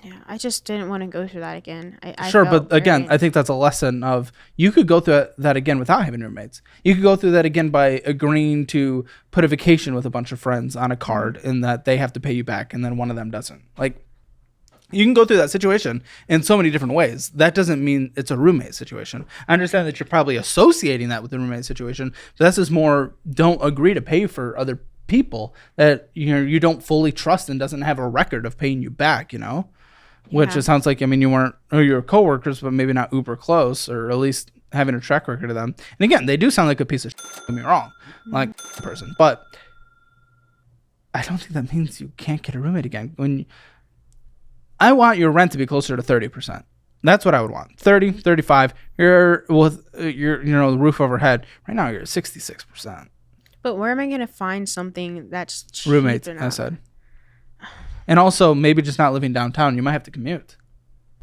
B: Yeah, I just didn't want to go through that again. I
C: Sure,
B: felt
C: but again,
B: very-
C: I think that's a lesson of you could go through that again without having roommates. You could go through that again by agreeing to put a vacation with a bunch of friends on a card,
B: Mm-hmm.
C: and that they have to pay you back, and then one of them doesn't. Like, you can go through that situation in so many different ways. That doesn't mean it's a roommate situation. I understand that you're probably associating that with the roommate situation, but that's just more don't agree to pay for other people that you don't fully trust and doesn't have a record of paying you back, Which
B: Yeah.
C: it sounds like, you weren't, or you're coworkers, but maybe not uber close, or at least having a track record of them. And again, they do sound like a piece of shit, don't get me wrong, like person, but I don't think that means you can't get a roommate again. I want your rent to be closer to 30%. That's what I would want. 30, 35. You're with the roof overhead. Right now you're at 66%.
B: But where am I gonna find something that's cheap
C: Roommates, I
B: enough?
C: said. And also maybe just not living downtown. You might have to commute.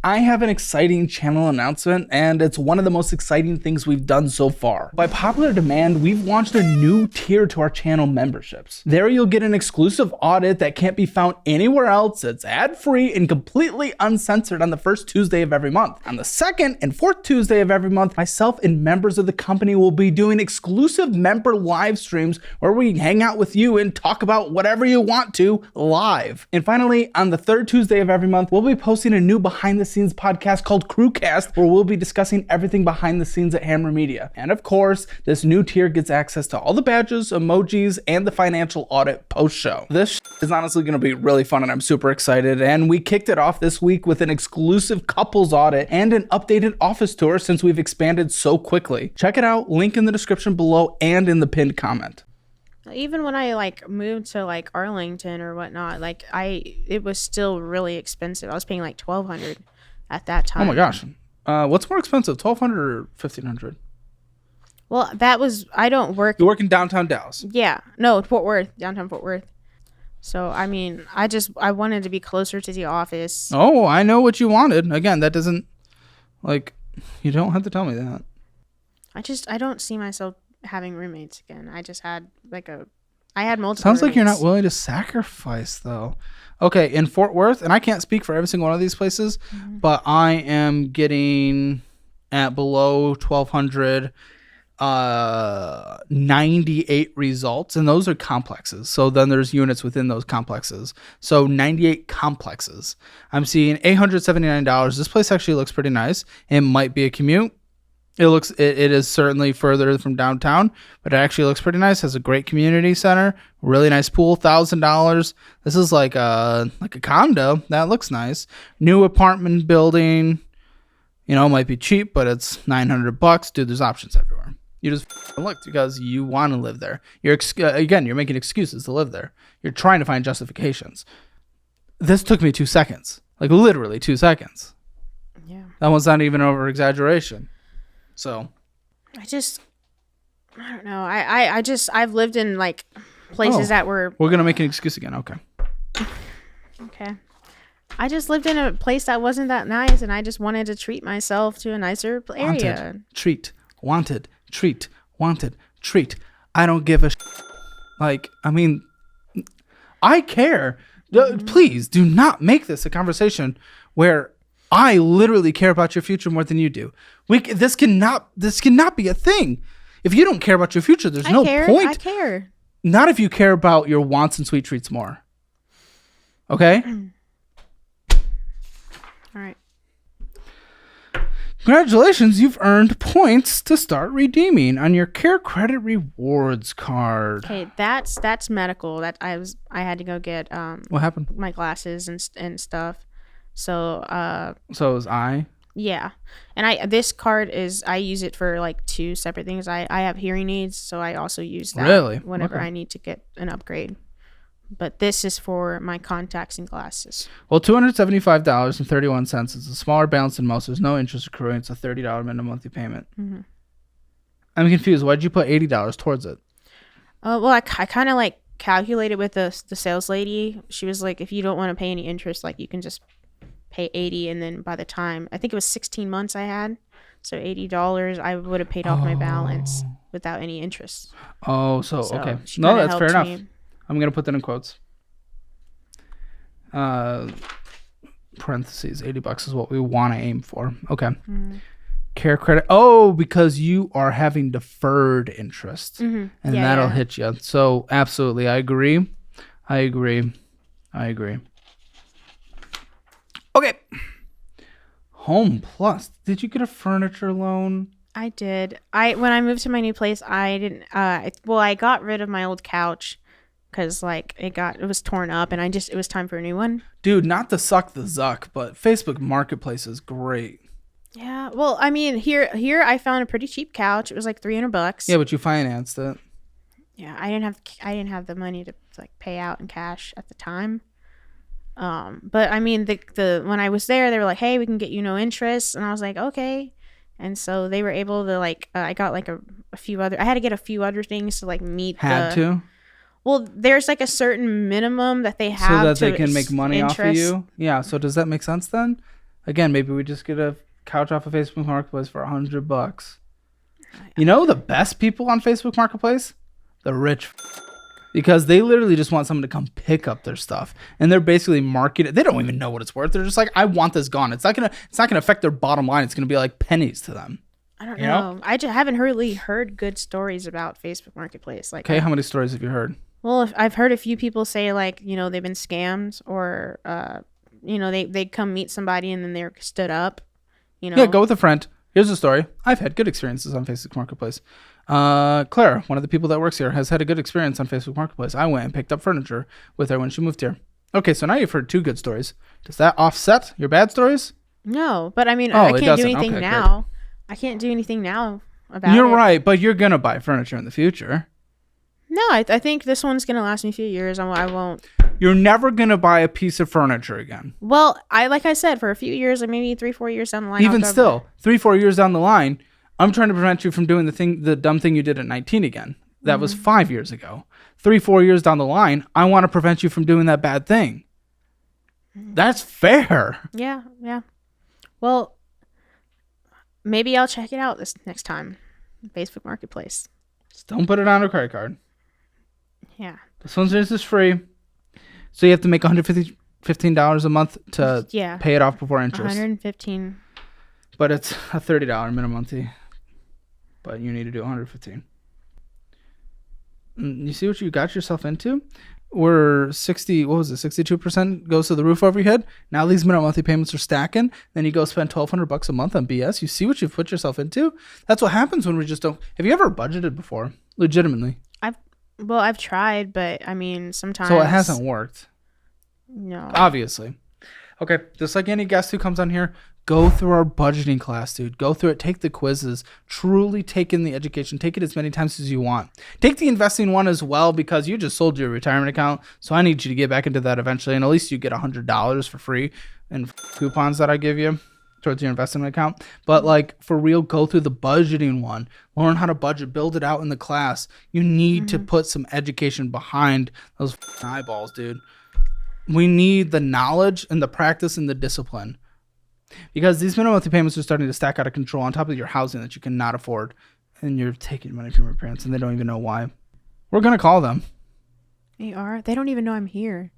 C: I have an exciting channel announcement, and it's one of the most exciting things we've done so far. By popular demand, we've launched a new tier to our channel memberships. There you'll get an exclusive audit that can't be found anywhere else. It's ad-free and completely uncensored on the first Tuesday of every month. On the second and fourth Tuesday of every month, myself and members of the company will be doing exclusive member live streams where we hang out with you and talk about whatever you want to live. And finally, on the third Tuesday of every month, we'll be posting a new behind the scenes podcast called Crewcast, where we'll be discussing everything behind the scenes at Hammer Media. And of course, this new tier gets access to all the badges, emojis, and the financial audit post show. This is honestly going to be really fun, and I'm super excited. And we kicked it off this week with an exclusive couples audit and an updated office tour since we've expanded so quickly. Check it out, link in the description below and in the pinned comment.
B: Even when I like moved to like Arlington or whatnot, like it was still really expensive. I was paying like $1,200 at that time.
C: Oh my gosh. What's more expensive, $1,200 or $1,500?
B: Well, that was, I don't work.
C: You work in downtown Dallas.
B: Yeah. No, Fort Worth, downtown Fort Worth. So, I mean, I wanted to be closer to the office.
C: Oh, I know what you wanted. Again, that doesn't, like, you don't have to tell me that.
B: I don't see myself having roommates again. I just had I had multiple
C: Sounds like you're
B: roommates.
C: not willing to sacrifice, though. Okay, in Fort Worth, and I can't speak for every single one of these places, but I am getting at below 1,200, 98 results, and those are complexes. So then there's units within those complexes. So 98 complexes. I'm seeing $879. This place actually looks pretty nice. It might be a commute. It is certainly further from downtown, but it actually looks pretty nice. Has a great community center, really nice pool, $1,000. This is like a condo. That looks nice. New apartment building, might be cheap, but it's $900. Dude, there's options everywhere. You just look because you want to live there. You're making excuses to live there. You're trying to find justifications. This took me 2 seconds, like literally 2 seconds.
B: Yeah.
C: That one's not even over exaggeration. So,
B: I don't know. I've lived in like places that were.
C: We're gonna make an excuse again. Okay.
B: Okay. I just lived in a place that wasn't that nice, and I just wanted to treat myself to a nicer area.
C: Wanted, treat, wanted, treat, wanted, treat. I don't give a I care. Please do not make this a conversation where I literally care about your future more than you do. This cannot be a thing. If you don't care about your future, there's no point.
B: I care.
C: Not if you care about your wants and sweet treats more. Okay?
B: All right.
C: Congratulations, you've earned points to start redeeming on your Care Credit Rewards card.
B: Okay, that's medical. That I had to go get
C: What happened?
B: my glasses and stuff. So
C: So it was I.
B: yeah. And this card I use it for like two separate things. I have hearing aids, so I also use that
C: Really?
B: whenever
C: Okay.
B: I need to get an upgrade. But this is for my contacts and glasses.
C: Well, $275.31 is a smaller balance than most. There's no interest accruing. It's a $30 minimum monthly payment.
B: Mm-hmm.
C: I'm confused. Why did you put $80 towards it?
B: Well, I kind of like calculated with the sales lady. She was like, if you don't want to pay any interest, like you can just pay $80, and then by the time I think it was 16 months I had, so $80, I would have paid off my balance without any interest.
C: Oh, so
B: So
C: okay.
B: she
C: No,
B: kinda
C: that's fair
B: helped
C: enough.
B: me.
C: I'm going to put that in quotes. Parentheses, $80 is what we want to aim for. Okay. Care credit. Oh, because you are having deferred interest. And
B: Yeah,
C: that'll
B: yeah.
C: hit you. So absolutely. I agree. Okay. Home Plus. Did you get a furniture loan?
B: I did. When I moved to my new place, I didn't. I got rid of my old couch because like it was torn up, and it was time for a new one.
C: Dude, not to suck the zuck, but Facebook Marketplace is great.
B: Yeah. Well, I mean, here I found a pretty cheap couch. It was like $300.
C: Yeah, but you financed it.
B: Yeah, I didn't have the money to like pay out in cash at the time. But I mean, the when I was there, they were like, "Hey, we can get you no interest," and I was like, "Okay." And so they were able to like, I got like a few other. I had to get a few other things to like meet. Well, there's like a certain minimum that they have
C: so that
B: to
C: they can make money off of
B: interest.
C: you. Yeah. So does that make sense then? Again, maybe we just get a couch off of Facebook Marketplace for $100. You know the best people on Facebook Marketplace? The rich. Because they literally just want someone to come pick up their stuff, and they're basically marketing. They don't even know what it's worth. They're just like, I want this gone. It's not gonna affect their bottom line. It's gonna be like pennies to them.
B: I don't know. I just haven't really heard good stories about Facebook Marketplace. Like,
C: okay, how many stories have you heard?
B: Well, I've heard a few people say like, you know, they've been scammed, or you know, they come meet somebody and then they're stood up. You know.
C: Yeah, go with a friend. Here's a story. I've had good experiences on Facebook Marketplace. Claire, one of the people that works here, has had a good experience on Facebook Marketplace. I went and picked up furniture with her when she moved here. Okay, so now you've heard 2 good stories. Does that offset your bad stories?
B: No, but I mean, I can't do anything now. Great. I can't do anything now about it.
C: You're right, but you're going to buy furniture in the future.
B: No, I think this one's going to last me a few years. I won't.
C: You're never going to buy a piece of furniture again.
B: Well, like I said, for a few years, or maybe 3-4 years down the line.
C: Even still, 3-4 years down the line, I'm trying to prevent you from doing the dumb thing you did at 19 again. That was 5 years ago. 3-4 years down the line, I want to prevent you from doing that bad thing. That's fair.
B: Yeah. Well, maybe I'll check it out this next time. Facebook Marketplace.
C: Just don't put it on a credit card.
B: Yeah.
C: This one's just free. So you have to make $115 a month to pay it off before interest.
B: $115.
C: But it's a $30 minimum fee. But you need to do $115. You see what you got yourself into? We're 62% goes to the roof over your head. Now these minimum monthly payments are stacking. Then you go spend $1,200 a month on BS. You see what you've put yourself into? That's what happens when we just don't. Have you ever budgeted before? Legitimately.
B: I've tried, but I mean, sometimes.
C: So it hasn't worked.
B: No.
C: Obviously. Okay, just like any guest who comes on here, go through our budgeting class, dude. Go through it. Take the quizzes. Truly take in the education. Take it as many times as you want. Take the investing one as well, because you just sold your retirement account. So I need you to get back into that eventually. And at least you get $100 for free in coupons that I give you towards your investment account. But like, for real, go through the budgeting one. Learn how to budget. Build it out in the class. You need to put some education behind those eyeballs, dude. We need the knowledge and the practice and the discipline, because these minimum monthly payments are starting to stack out of control on top of your housing that you cannot afford, and you're taking money from your parents and they don't even know why. We're going to call them.
B: They are? They don't even know I'm here.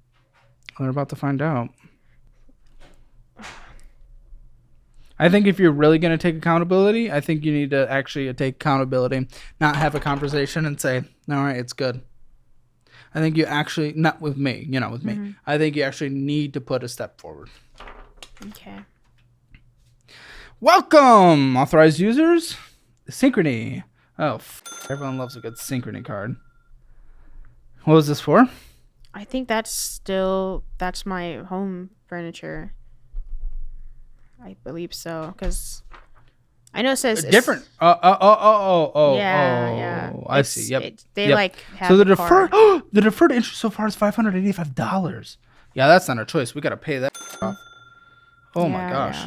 C: They're about to find out. I think if you're really going to take accountability, I think you need to actually take accountability, not have a conversation and say, all right, it's good. I think you actually, not with me, with me. I think you actually need to put a step forward.
B: Okay.
C: Welcome, authorized users. Synchrony. Oh, everyone loves a good Synchrony card. What was this for?
B: I think that's my home furniture. I believe so, because I know it says
C: different.
B: Yeah.
C: I see. Yep.
B: They
C: yep.
B: like have
C: so the
B: card.
C: deferred interest so far is $585. Yeah, that's not a choice. We got to pay that off. Oh my gosh.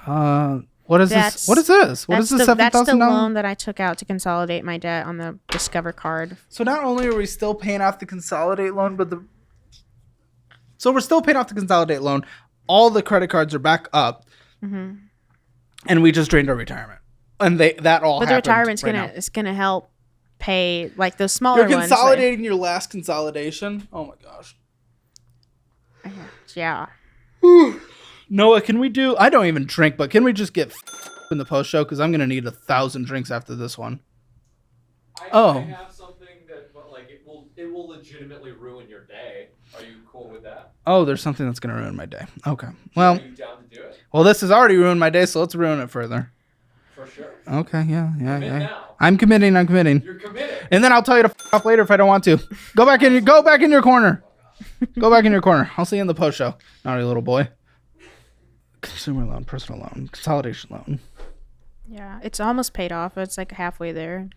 B: Yeah.
C: What is this? What is this? What is this? $7,000?
B: That's the loan that I took out to consolidate my debt on the Discover card.
C: So not only are we still paying off the Consolidate loan, we're still paying off the Consolidate loan. All the credit cards are back up, and we just drained our retirement, and that all. But the retirement's
B: gonna help pay like those smaller ones.
C: You're consolidating your last consolidation. Oh my gosh.
B: Yeah.
C: Noah, can we do? I don't even drink, but can we just get in the post show? Because I'm gonna need 1,000 drinks after this one.
E: I have something that, like, it will legitimately ruin your day. Are you cool with that?
C: Oh, there's something that's gonna ruin my day. Okay. Well.
E: Are you down to do it?
C: Well, this has already ruined my day, so let's ruin it further.
E: For sure.
C: Okay. Yeah.
E: Now.
C: I'm committing.
E: You're committed.
C: And then I'll tell you to f off later if I don't want to. Go back in your corner. Go back in your corner. I'll see you in the post show. Naughty little boy. Consumer loan, personal loan, consolidation loan.
B: Yeah, it's almost paid off. It's like halfway there.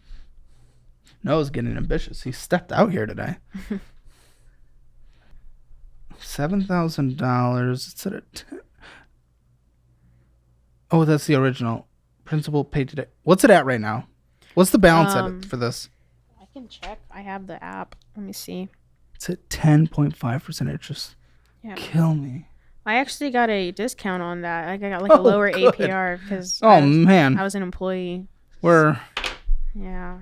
C: Noah's getting ambitious. He stepped out here today. $7,000. It's at Oh, that's the original. Principal paid today. What's it at right now? What's the balance at it for this?
B: I can check. I have the app. Let me see.
C: It's at 10.5% interest.
B: Yeah.
C: Kill me.
B: I actually got a discount on that. I got like a lower
C: good.
B: APR because
C: Oh man,
B: I was an employee.
C: we're
B: Yeah.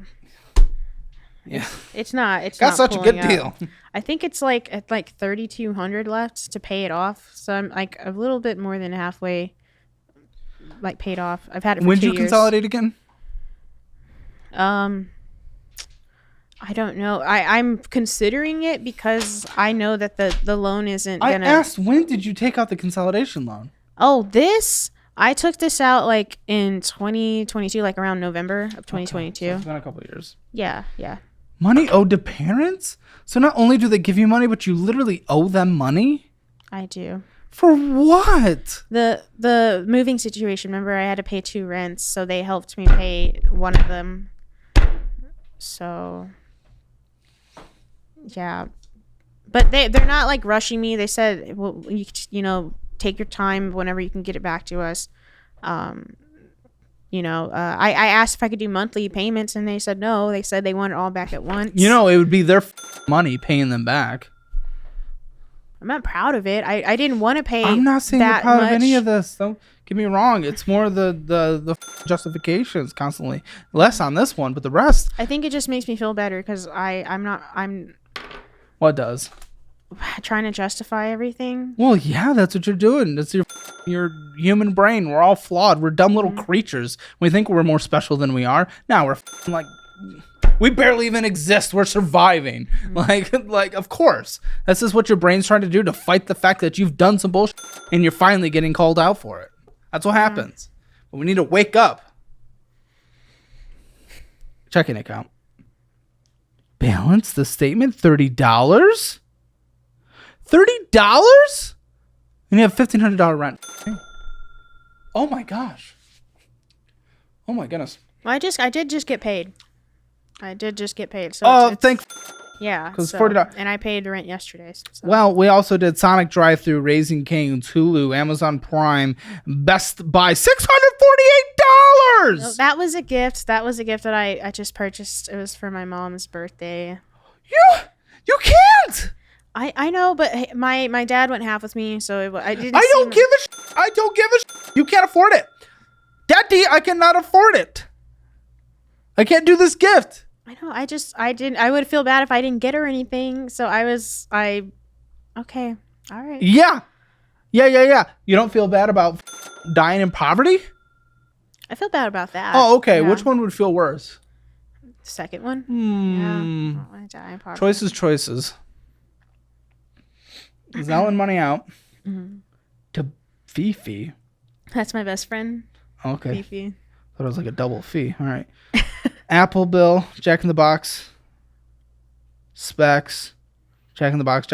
C: yeah.
B: It's not. It's
C: Got
B: not
C: such a good
B: pulling up.
C: deal.
B: I think it's like at like 3,200 left to pay it off. So I'm like a little bit more than halfway, like paid off. I've had it for
C: When
B: 2
C: did you
B: years.
C: consolidate again?
B: I don't know. I'm considering it because I know that the loan isn't gonna.
C: I asked, when did you take out the consolidation loan?
B: Oh, I took this out like in 2022, like around November of 2022.
C: So it's been a couple of years.
B: Yeah.
C: Money owed to parents? So not only do they give you money, but you literally owe them money?
B: I do.
C: For what?
B: The moving situation. Remember, I had to pay 2 rents, so they helped me pay one of them. So, yeah, but they're not like rushing me. They said, well, you know, take your time whenever you can get it back to us. I asked if I could do monthly payments, and they said no. They said they want it all back at once.
C: You know, it would be their money paying them back.
B: I'm not proud of it. I didn't want to pay.
C: I'm not saying you're
B: that
C: proud
B: much.
C: of any of this. Don't get me wrong. It's more the justifications constantly. Less on this one, but the rest.
B: I think it just makes me feel better because I'm
C: What does?
B: trying to justify everything.
C: Well, yeah, that's what you're doing. That's your human brain. We're all flawed. We're dumb little creatures. We think we're more special than we are. Now we're like, we barely even exist. We're surviving. Like, of course. This is what your brain's trying to do, to fight the fact that you've done some bullshit and you're finally getting called out for it. That's what happens. But we need to wake up. Checking account. Balance the statement, $30? $30? And you have $1,500 rent. Oh my gosh. Oh my goodness.
B: Well, I did just get paid. So yeah,
C: because
B: so,
C: $40.
B: and I paid the rent yesterday. So.
C: Well, we also did Sonic Drive-Thru, Raising Cane's, Hulu, Amazon Prime, Best Buy, $648.
B: No, that was a gift. That I just purchased. It was for my mom's birthday.
C: You can't.
B: I know, but hey, my dad went half with me, so I didn't.
C: I don't give a shit. I don't give a shit. You can't afford it. Daddy, I cannot afford it. I can't do this gift.
B: I know. I would feel bad if I didn't get her anything. So okay. All right.
C: Yeah. You don't feel bad about dying in poverty?
B: I feel bad about that.
C: Oh, okay.
B: Yeah.
C: Which one would feel worse?
B: Second one. Yeah. I don't want to die in poverty.
C: Choices. He's selling money out to Fifi.
B: That's my best friend.
C: Okay.
B: Fifi.
C: Thought it was like a double fee. All right. Apple Bill, Jack in the Box, Specs, Jack in the Box.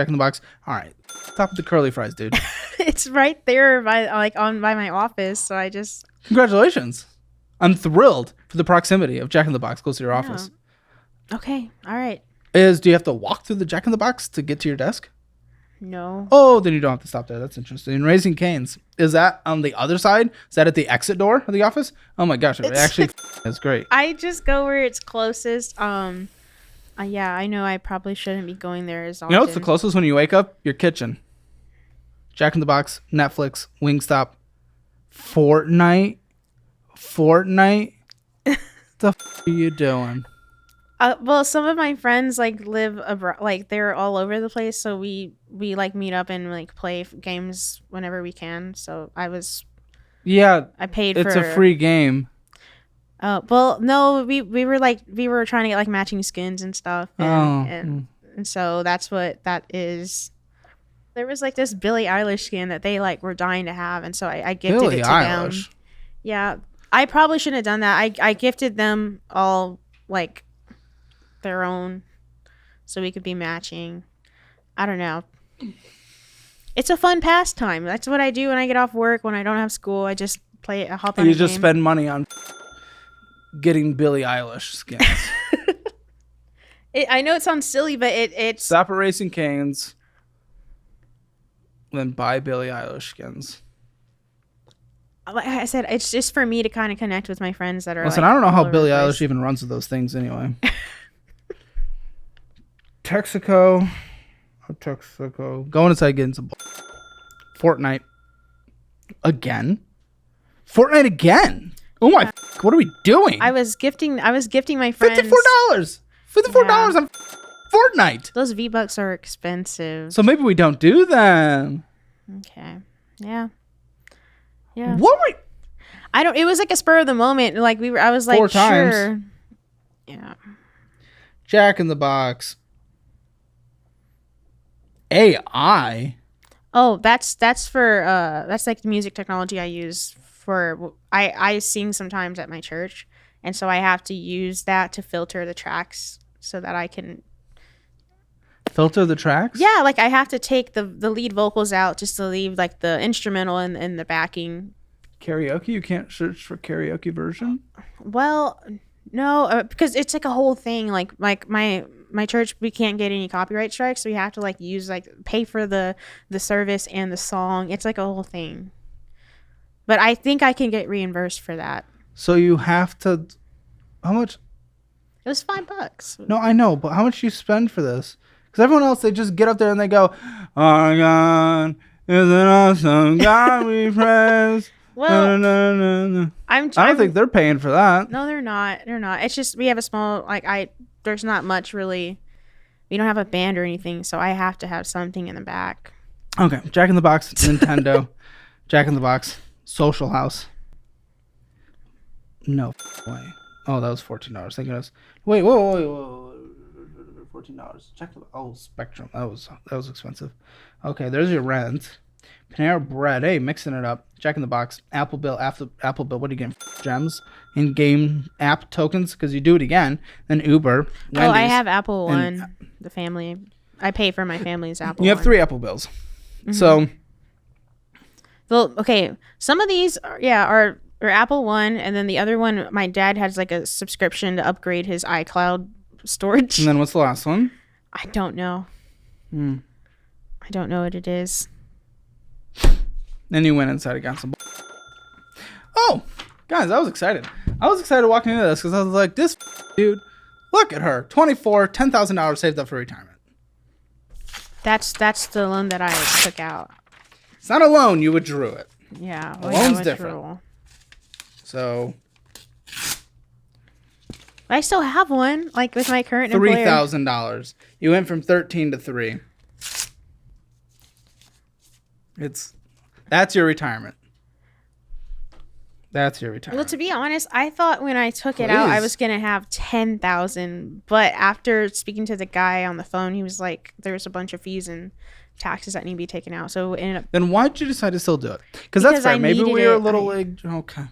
C: All right. Stop with the curly fries, dude.
B: It's right there by my office. So I just.
C: Congratulations. I'm thrilled for the proximity of Jack in the Box close to your office.
B: Okay. All right.
C: Do you have to walk through the Jack in the Box to get to your desk?
B: No.
C: Oh, then you don't have to stop there. That's interesting. And Raising Cane's, is that on the other side? Is that at the exit door of the office? Oh my gosh, it actually is great.
B: I just go where it's closest. Yeah, I know I probably shouldn't be going there as often.
C: You know what's the closest when you wake up? Your kitchen. Jack in the Box, Netflix, Wingstop, Fortnite. The f*** are you doing?
B: Well, some of my friends like live abroad, like they're all over the place. So we like meet up and like play games whenever we can. So I paid for.
C: It's a free game.
B: Oh, well, no, we were trying to get like matching skins and stuff. And so that's what that is. There was like this Billie Eilish skin that they like were dying to have. And so I gifted it to them. Yeah. I probably shouldn't have done that. I gifted them all like their own so we could be matching. I don't know. It's a fun pastime. That's what I do when I get off work, when I don't have school. I just play it. I hop on
C: You
B: a
C: just
B: game.
C: spend money on getting Billie Eilish skins.
B: I know it sounds silly, but it's
C: Stop at Raising Cane's, then buy Billie Eilish skins.
B: like I said, it's just for me to kind of connect with my friends that are.
C: Listen,
B: like,
C: I don't know
B: all
C: how
B: over
C: Billie
B: the place.
C: Eilish even runs with those things anyway. Texaco. Going inside getting some Fortnite again. Fortnite again. Oh my! What are we doing?
B: I was gifting my friends
C: $54. $54 on Fortnite.
B: Those V-Bucks are expensive.
C: So maybe we don't do them.
B: Okay. Yeah. Yeah.
C: What were?
B: I don't. It was like a spur of the moment. Like I was like,
C: 4 times.
B: sure. Yeah.
C: Jack in the Box. AI.
B: Oh, that's for that's like the music technology I use for I sing sometimes at my church, and so I have to use that to filter the tracks so that I can
C: Filter the tracks?
B: Yeah, like I have to take the lead vocals out just to leave like the instrumental and the backing.
C: Karaoke? You can't search for karaoke version?
B: Well, no, because it's like a whole thing. Like my church, we can't get any copyright strikes, so we have to like use like pay for the service and the song. It's like a whole thing. But I think I can get reimbursed for that.
C: So you have to. How much?
B: It was $5.
C: No, I know, but how much do you spend for this? Because everyone else, they just get up there and they go, "Our God is an awesome God we praise."
B: Well,
C: no. I don't think they're paying for that.
B: No, they're not. They're not. It's just we have a small there's not much really. We don't have a band or anything, so I have to have something in the back.
C: Okay, Jack in the Box, Nintendo, Jack in the Box, Social House. No way. Oh, that was $14. Thinking it was. Wait, whoa. $14. Check the Spectrum. That was expensive. Okay, there's your rent. Panera Bread. Hey, mixing it up. Jack in the Box. Apple Bill. Apple Bill. What are you getting? Gems. In-game app tokens because you do it again. Then Uber. Wendy's,
B: I have Apple One. The family. I pay for my family's Apple.
C: You have 3 Apple Bills. Mm-hmm. So.
B: Well, okay. Some of these are Apple One, and then the other one, my dad has like a subscription to upgrade his iCloud storage.
C: And then what's the last one?
B: I don't know. I don't know what it is.
C: Then you went inside and got some. Oh, guys, I was excited. I was excited walking into this because I was like, this dude, look at her. 24, $10,000 saved up for retirement.
B: That's the loan that I took out.
C: It's not a loan. You withdrew it.
B: Yeah.
C: A loan's different. So.
B: I still have one, like with my current employer.
C: $3,000. You went from 13 to 3. That's your retirement. That's your retirement.
B: Well, to be honest, I thought when I took it out, I was gonna have 10,000. But after speaking to the guy on the phone, he was like, "There's a bunch of fees and taxes that need to be taken out." So it ended up.
C: Then why'd you decide to still do it? Because that's fair. Maybe we were a little like okay.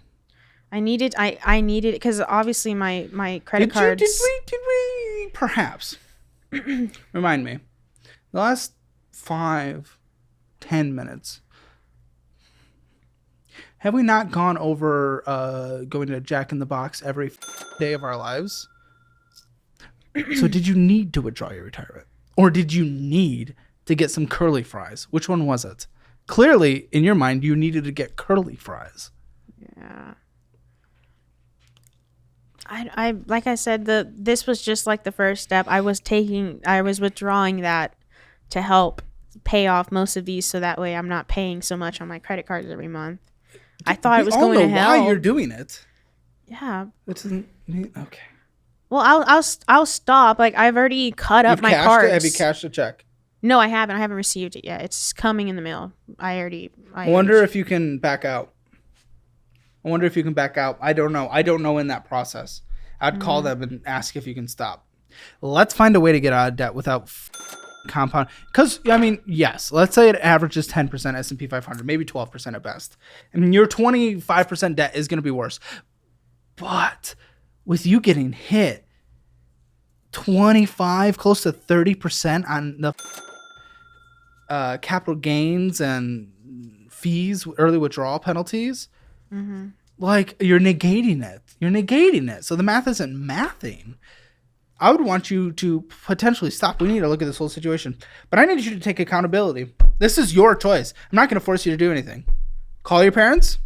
B: I needed because obviously my credit cards.
C: Did we perhaps remind me the last 5-10 minutes? Have we not gone over going to Jack in the Box every day of our lives? So did you need to withdraw your retirement? Or did you need to get some curly fries? Which one was it? Clearly, in your mind, you needed to get curly fries.
B: Yeah. I like I said, this was just like the first step. I was withdrawing that to help pay off most of these so that way I'm not paying so much on my credit cards every month. I thought it was going to help.
C: Why you're doing it?
B: Yeah.
C: Okay.
B: Well, I'll stop. Like I've already cut up my cards.
C: Have you cashed a check?
B: No, I haven't. I haven't received it yet. It's coming in the mail. I
C: wonder if you can back out. I don't know. I don't know in that process. I'd call them and ask if you can stop. Let's find a way to get out of debt without compound. Because, I mean, yes, let's say it averages 10% S&P 500, maybe 12% at best. I mean, your 25% debt is going to be worse. But with you getting hit 25, close to 30% on the capital gains and fees, early withdrawal penalties, like you're negating it. So the math isn't mathing. I would want you to potentially stop. We need to look at this whole situation. But I need you to take accountability. This is your choice. I'm not going to force you to do anything. Call your parents.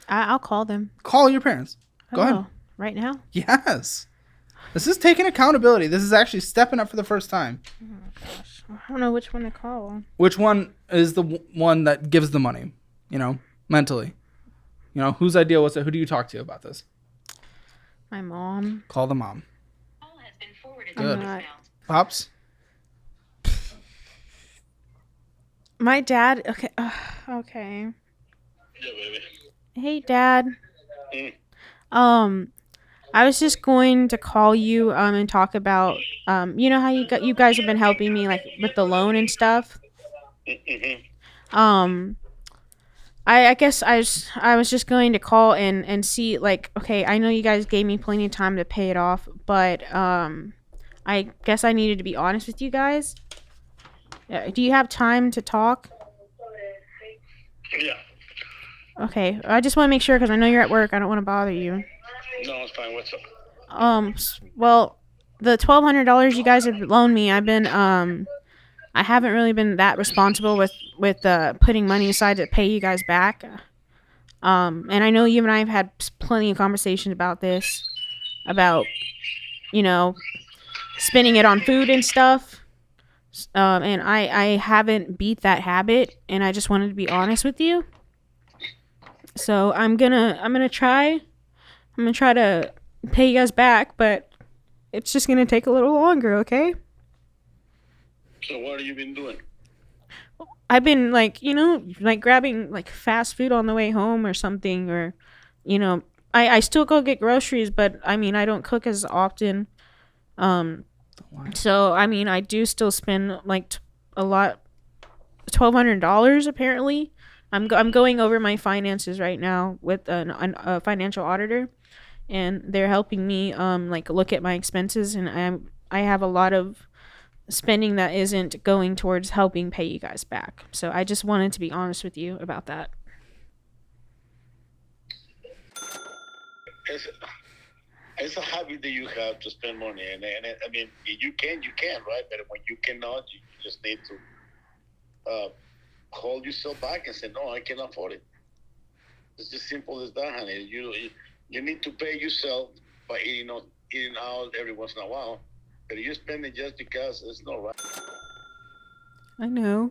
B: I'll call them.
C: Call your parents. Go ahead.
B: Right now?
C: Yes. This is taking accountability. This is actually stepping up for the first time.
B: Oh, gosh. I don't know which one to call.
C: Which one is the one that gives the money, mentally? Whose idea was it? Who do you talk to about this?
B: My mom.
C: Call the mom.
B: I'm
C: Good.
B: not.
C: Pops?
B: My dad. Okay. Okay.
D: Yeah, baby.
B: Hey, Dad.
D: Mm.
B: I was just going to call you and talk about you know how you guys have been helping me like with the loan and stuff.
D: Mm-hmm.
B: I guess I was just going to call and see, like, okay, I know you guys gave me plenty of time to pay it off, but I guess I needed to be honest with you guys. Do you have time to talk?
D: Yeah.
B: Okay, I just want to make sure because I know you're at work. I don't want to bother you.
D: No, it's fine. What's up?
B: Well, the $1,200 you guys have loaned me, I haven't really been that responsible with putting money aside to pay you guys back. And I know you and I have had plenty of conversations about this, about spending it on food and stuff. And I haven't beat that habit, and I just wanted to be honest with you. So I'm gonna try to pay you guys back, but it's just gonna take a little longer, okay?
D: So what have you been doing?
B: I've been like grabbing like fast food on the way home or something, or I still go get groceries, but I mean I don't cook as often. So I mean I do still spend like a lot, $1,200 apparently. I'm going over my finances right now with a financial auditor, and they're helping me like look at my expenses, and I have a lot of spending that isn't going towards helping pay you guys back. So I just wanted to be honest with you about that.
D: It's a habit that you have to spend money, and I mean, you can, right? But when you cannot, you just need to hold yourself back and say, no, I can't afford it. It's as simple as that, honey. You need to pay yourself by eating out every once in a while, but you spend it just because it's not right.
B: I know.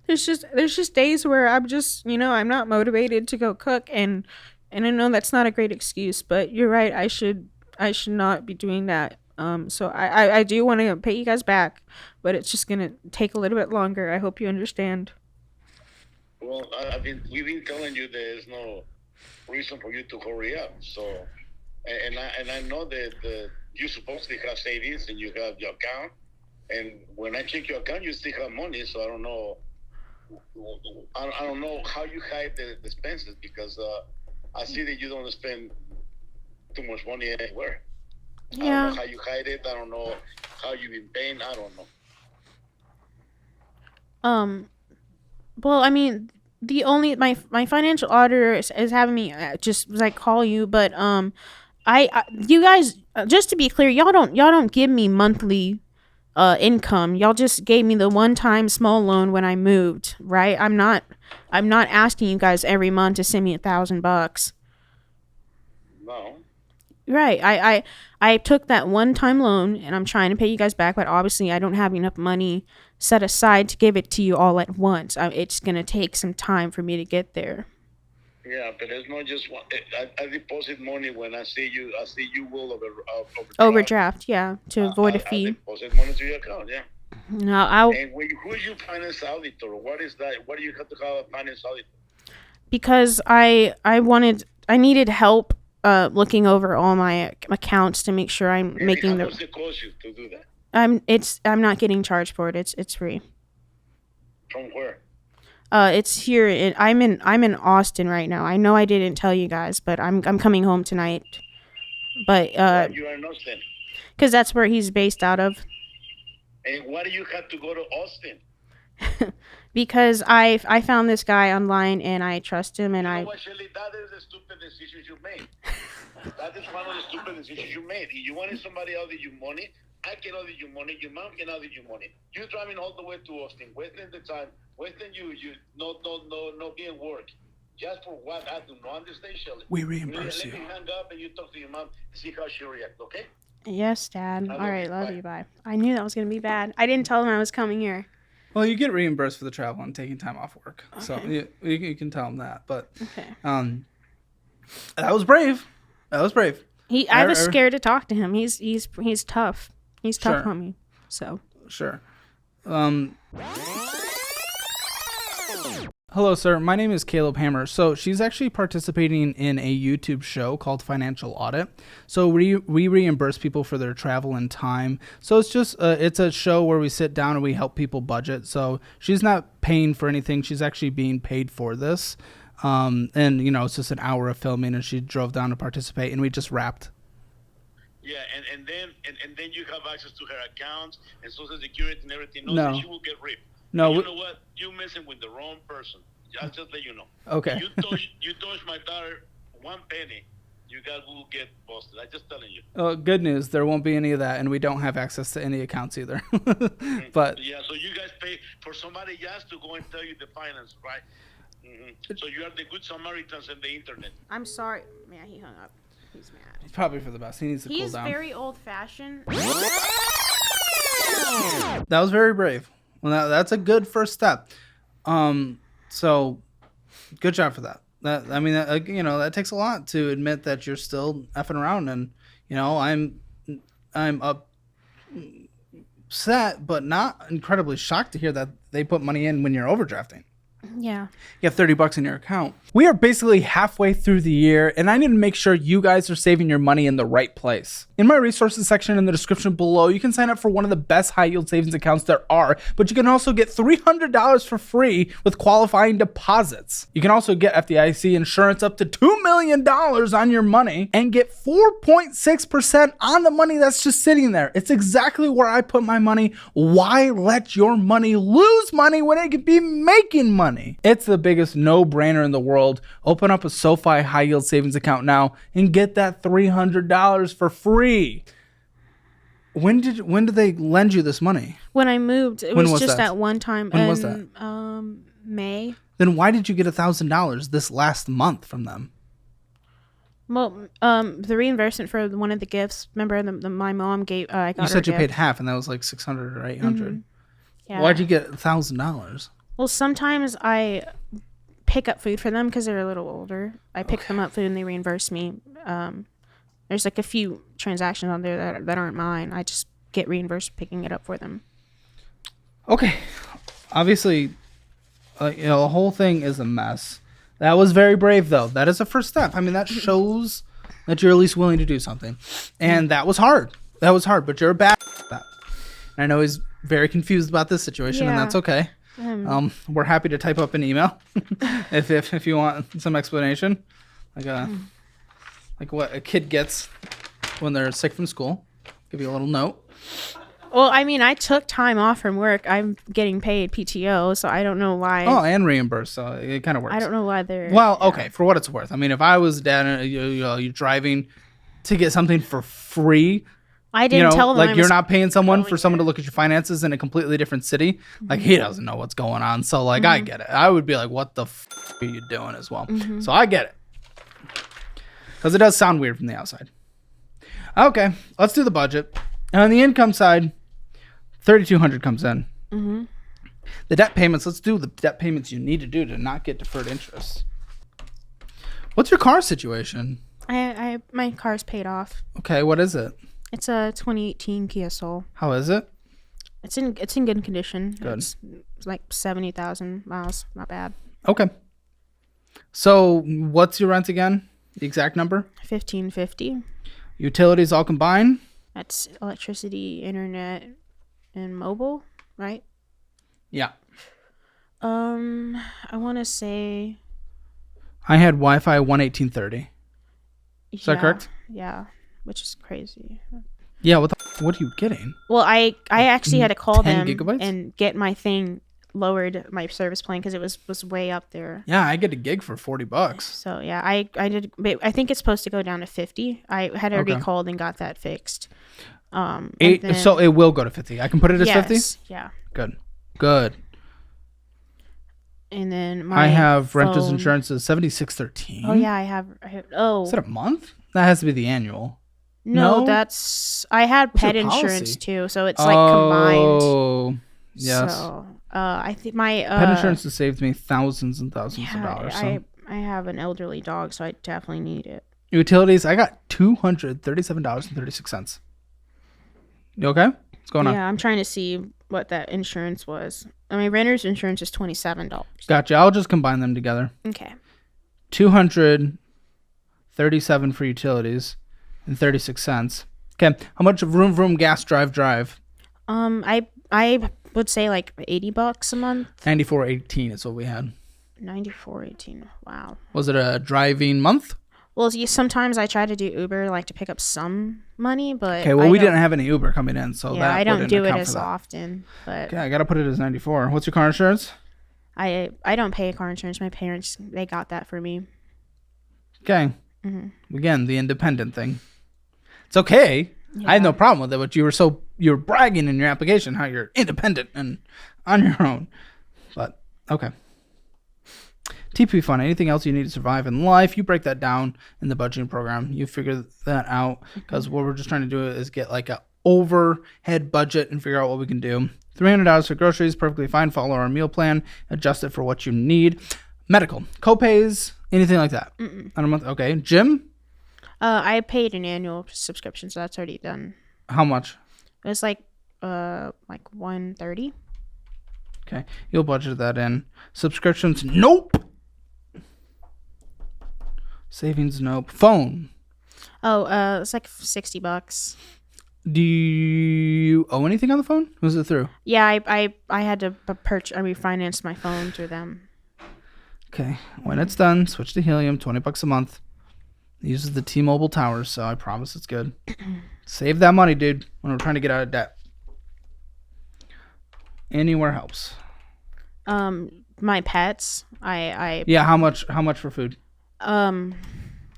B: There's just days where I'm just I'm not motivated to go cook, and I know that's not a great excuse, but you're right. I should not be doing that. So I do want to pay you guys back, but it's just gonna take a little bit longer. I hope you understand.
D: Well, we've been telling you there's no reason for you to hurry up. So, and I know that you're supposed to have savings and you have your account. And when I check your account, you still have money. So I don't know. I don't know how you hide the expenses, because I see that you don't spend too much money anywhere.
B: Yeah.
D: I don't know how you hide it. I don't know how you've been paying. I don't know.
B: Well, I mean, the only my financial auditor is having me just like call you, but you guys, just to be clear, y'all don't give me monthly income. Y'all just gave me the one-time small loan when I moved, right? I'm not asking you guys every month to send me $1,000.
D: No.
B: Right. I took that one-time loan, and I'm trying to pay you guys back, but obviously I don't have enough money set aside to give it to you all at once. It's gonna take some time for me to get there.
D: Yeah, but it's not just one. I deposit money when I see you will
B: Overdraft, yeah, to avoid a fee.
D: I deposit money to your account, yeah.
B: No,
D: And who is your finance auditor? What is that? What do you have to have a finance auditor?
B: because I needed help looking over all my accounts to make sure I'm making
D: How much it cost you to do that?
B: I'm not getting charged for it. It's free.
D: From where?
B: It's here. I'm in Austin right now. I know I didn't tell you guys, but I'm coming home tonight. But
D: Why you are in Austin?
B: because that's where he's based out of.
D: And why do you have to go to Austin?
B: Because I found this guy online and I trust him, and
D: You know
B: I
D: what, Shirley? That is the stupid decision you made. That is one of the stupid decisions you made. If you wanted somebody to audit your money, I can audit your money. Your mom can audit your money. You're driving all the way to Austin, wasting the time, wasting you no being work. Just for what? I do not understand, Shirley.
C: We reimburse
D: Let
C: you.
D: me hang up and you talk to your mom, see how she reacts, okay?
B: Yes, Dad. All
D: love
B: right,
D: you.
B: love
D: Bye.
B: you. Bye. I knew that was gonna be bad. I didn't tell him I was coming here.
C: Well, you get reimbursed for the travel and taking time off work, so
B: Okay.
C: you can tell him that. But
B: Okay.
C: that was brave. That was brave.
B: I was scared to talk to him. He's tough. He's tough
C: Sure.
B: on me. So
C: Sure. Hello, sir. My name is Caleb Hammer. So she's actually participating in a YouTube show called Financial Audit. So we reimburse people for their travel and time. So it's just it's a show where we sit down and we help people budget. So she's not paying for anything. She's actually being paid for this. And it's just an hour of filming, and she drove down to participate, and we just wrapped.
D: Yeah, and then you have access to her accounts and Social Security and everything.
C: No.
D: So she will get ripped.
C: No,
D: You
C: we-
D: know what? You're messing with the wrong person. I'll just let you know.
C: Okay.
D: You touch my daughter one penny, you guys will get busted. I'm just telling you.
C: Good news. There won't be any of that, and we don't have access to any accounts either. But
D: Yeah, so you guys pay for somebody else to go and tell you the finance, right? So you are the good Samaritans in the internet.
B: I'm sorry. Man, he hung up. He's mad.
C: it's probably for the best. He needs to cool
B: He's
C: down.
B: very old-fashioned.
C: That was very brave. Well, that's a good first step. So good job for that. That takes a lot to admit that you're still effing around, and I'm upset, but not incredibly shocked to hear that they put money in when you're overdrafting.
B: Yeah.
C: You have $30 in your account. We are basically halfway through the year, and I need to make sure you guys are saving your money in the right place. In my resources section in the description below, you can sign up for one of the best high yield savings accounts there are, but you can also get $300 for free with qualifying deposits. You can also get FDIC insurance up to $2 million on your money and get 4.6% on the money that's just sitting there. It's exactly where I put my money. Why let your money lose money when it could be making money? It's the biggest no-brainer in the world. Open up a SoFi high yield savings account now and get that $300 for free. When did they lend you this money?
B: When I moved, it
C: When
B: was
C: was
B: just
C: that?
B: at one time.
C: When was
B: May.
C: Then why did you get $1,000 this last month from them?
B: Well, the reimbursement for one of the gifts. Remember, my mom gave. I got
C: You said
B: her
C: you
B: gift.
C: paid half, and that was like $600 or $800.
B: Yeah.
C: Why'd you get $1,000?
B: Well, sometimes I pick up food for them because they're a little older. I pick them up food and they reimburse me. There's like a few transactions on there that aren't mine. I just get reimbursed picking it up for them.
C: Okay, obviously, the whole thing is a mess. That was very brave, though. That is a first step. I mean, that shows that you're at least willing to do something, and that was hard. That was hard, but you're bad at that. And I know he's very confused about this situation, and
B: Yeah.
C: that's okay. We're happy to type up an email if you want some explanation, like what a kid gets when they're sick from school. Give you a little note.
B: Well, I mean, I took time off from work. I'm getting paid PTO, so I don't know why.
C: Oh, and reimbursed, so it kind of works.
B: I don't know why they're.
C: Well, okay, for what it's worth. I mean, if I was dad and you're driving to get something for free,
B: I didn't tell them.
C: like
B: I
C: you're
B: was
C: not paying someone
B: going
C: for someone
B: there.
C: to look at your finances in a completely different city. Like he doesn't know what's going on. So like I get it. I would be like, what the are you doing as well? So I get it. Because it does sound weird from the outside. Okay, let's do the budget. And on the income side, $3,200 comes in. The debt payments, let's do the debt payments you need to do to not get deferred interest. What's your car situation?
B: My car's paid off.
C: Okay, what is it?
B: It's a 2018 Kia Soul.
C: How is it?
B: It's in good condition.
C: Good.
B: It's like 70,000 miles. Not bad.
C: Okay. So what's your rent again? The exact number?
B: 1550.
C: Utilities all combined?
B: That's electricity, internet, and mobile, right?
C: Yeah.
B: I want to say.
C: I had Wi-Fi 11830. Is that correct?
B: Yeah, which is crazy.
C: Yeah, what are you getting?
B: Well, I actually had to call
C: 10
B: them
C: gigabytes?
B: and get my thing lowered, my service plan, because it was way up there.
C: Yeah, I get a gig for $40.
B: So yeah, I did. But I think it's supposed to go down to 50. I had already
C: Okay.
B: called and got that fixed. And then-
C: So it will go to 50. I can put it as 50?
B: yes, yeah.
C: Good.
B: And then my
C: I have renter's
B: phone-
C: insurance is $76.13.
B: Oh yeah, I have.
C: Is that a month? That has to be the annual.
B: No,
C: No?
B: I had
C: What's
B: pet
C: your
B: insurance
C: policy?
B: too, so it's like combined.
C: Oh, yes.
B: So, I think my
C: Pet insurance has saved me thousands and thousands of
B: yeah,
C: dollars. So.
B: I have an elderly dog, so I definitely need it.
C: Utilities, I got $237.36. You okay? What's going on?
B: Yeah, I'm trying to see what that insurance was. I mean, renter's insurance is $27.
C: Gotcha. I'll just combine them together.
B: Okay.
C: $237 for utilities and 36 cents. Okay. How much of vroom gas drive?
B: I would say like $80 a month.
C: 94.18 is what we had.
B: 94.18. Wow.
C: Was it a driving month?
B: Well, sometimes I try to do Uber, like to pick up some money, but
C: Okay, well, we didn't have any Uber coming in, so
B: yeah,
C: that
B: I don't
C: wouldn't
B: do it
C: account
B: as
C: for that.
B: often. But
C: Okay, I gotta put it as 94. What's your car insurance?
B: I don't pay car insurance. My parents, they got that for me.
C: Okay. Again, the independent thing. It's okay. I had no problem with it, but you were bragging in your application how you're independent and on your own. But okay. TP fund, anything else you need to survive in life, you break that down in the budgeting program. You figure that out, because what we're just trying to do is get like a overhead budget and figure out what we can do. $300 for groceries, perfectly fine. Follow our meal plan, adjust it for what you need. Medical, co-pays, anything like that. On a month, okay. Gym,
B: I paid an annual subscription, so that's already done.
C: how much?
B: It was like $130.
C: Okay, you'll budget that in. Subscriptions, nope. Savings, nope. Phone,
B: It's like $60.
C: do you owe anything on the phone? Who's it through?
B: Yeah, I had to purchase. I refinanced my phone through them.
C: Okay, when it's done, switch to Helium, $20 a month. It uses the T-Mobile towers, so I promise it's good. Save that money, dude, when we're trying to get out of debt. Anywhere helps.
B: My pets, I
C: Yeah, how much for food
B: and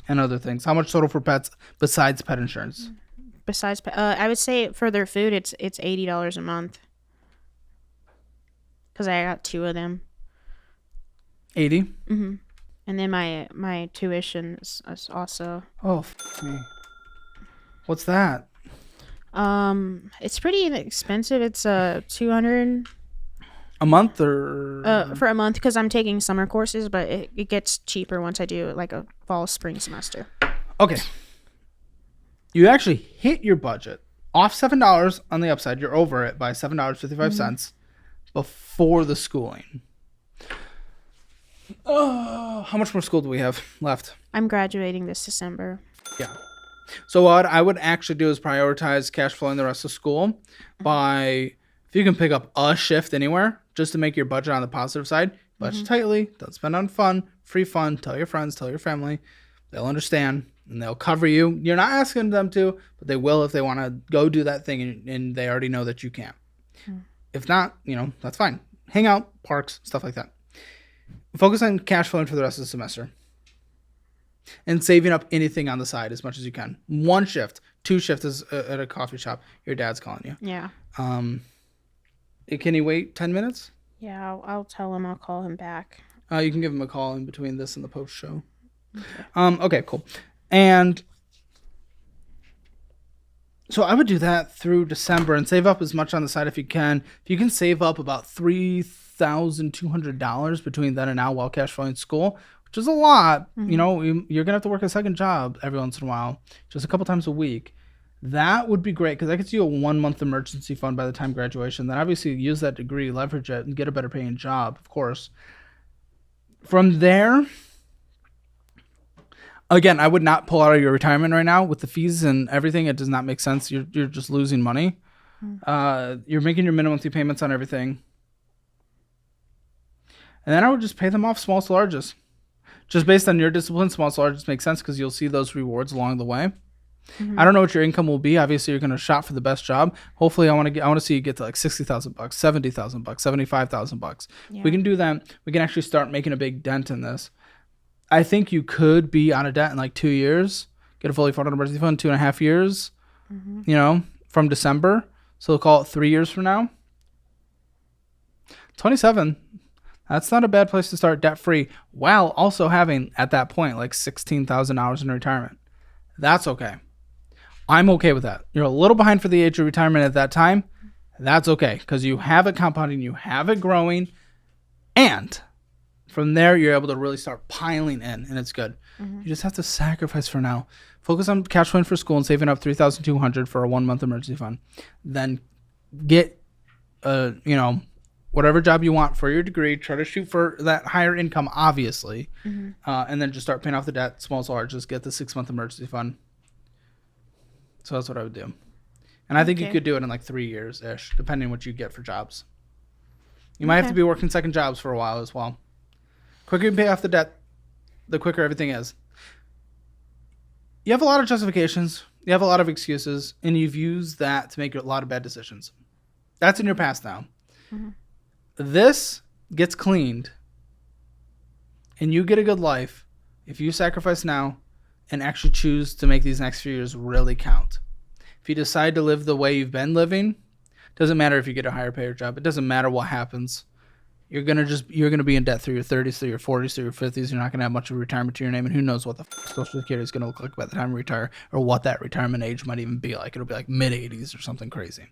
C: and other things? How much total for pets besides pet insurance?
B: besides I would say for their food it's $80 a month, because I got 2 of them.
C: 80?
B: And then my tuition is also
C: Oh, me. What's that?
B: it's pretty expensive. It's 200
C: A month or?
B: for a month, because I'm taking summer courses, but it gets cheaper once I do like a fall spring semester.
C: Okay. You actually hit your budget. Off $7 on the upside. You're over it by $7.55 before the schooling. How much more school do we have left?
B: I'm graduating this December.
C: Yeah. So what I would actually do is prioritize cash flowing the rest of school by, if you can pick up a shift anywhere, just to make your budget on the positive side. Budget tightly. Don't spend on fun. Free fun. Tell your friends. Tell your family. They'll understand and they'll cover you. You're not asking them to, but they will if they want to go do that thing and they already know that you can. If not, that's fine. Hang out, parks, stuff like that. Focus on cash flowing for the rest of the semester. And saving up anything on the side as much as you can. 1 shift, 2 shifts is at a coffee shop. Your dad's calling you.
B: Yeah.
C: Can he wait 10 minutes?
B: Yeah, I'll tell him. I'll call him back.
C: You can give him a call in between this and the post show. Okay, cool. And so I would do that through December and save up as much on the side if you can. If you can save up about $3,200 between then and now while cash flowing school, which is a lot, you're going to have to work a second job every once in a while, just a couple times a week. That would be great, because that gets you a 1-month emergency fund by the time graduation. Then obviously use that degree, leverage it, and get a better paying job, of course. From there, again, I would not pull out of your retirement right now with the fees and everything. It does not make sense. You're just losing money. You're making your minimum monthly payments on everything. And then I would just pay them off small to larges. Just based on your discipline, small to larges makes sense because you'll see those rewards along the way. I don't know what your income will be. Obviously, you're going to shop for the best job. Hopefully, I want to see you get to like $60,000, $70,000, $75,000.
B: Yeah.
C: We can do that. We can actually start making a big dent in this. I think you could be out of debt in like 2 years. Get a fully funded emergency fund 2.5 years. From December. So we'll call it 3 years from now. 27. That's not a bad place to start debt free, while also having at that point like $16,000 in retirement. That's okay. I'm okay with that. You're a little behind for the age of retirement at that time. That's okay because you have it compounding, you have it growing, and from there you're able to really start piling in, and it's good. You just have to sacrifice for now. Focus on cash flowing for school and saving up $3,200 for a 1-month emergency fund. Then get, whatever job you want for your degree. Try to shoot for that higher income, obviously, and then just start paying off the debt, small as large. Just get the 6-month emergency fund. So that's what I would do. And I think you could do it in like 3 years-ish, depending on what you get for jobs. You might have to be working second jobs for a while as well. Quicker you pay off the debt, the quicker everything is. You have a lot of justifications. You have a lot of excuses. And you've used that to make a lot of bad decisions. That's in your past now. This gets cleaned. And you get a good life if you sacrifice now and actually choose to make these next few years really count. If you decide to live the way you've been living, doesn't matter if you get a higher payer job. It doesn't matter what happens. You're gonna be in debt through your 30s, through your 40s, through your 50s. You're not gonna have much of a retirement to your name, and who knows what the Social Security is gonna look like by the time you retire, or what that retirement age might even be like. It'll be like mid-80s or something crazy.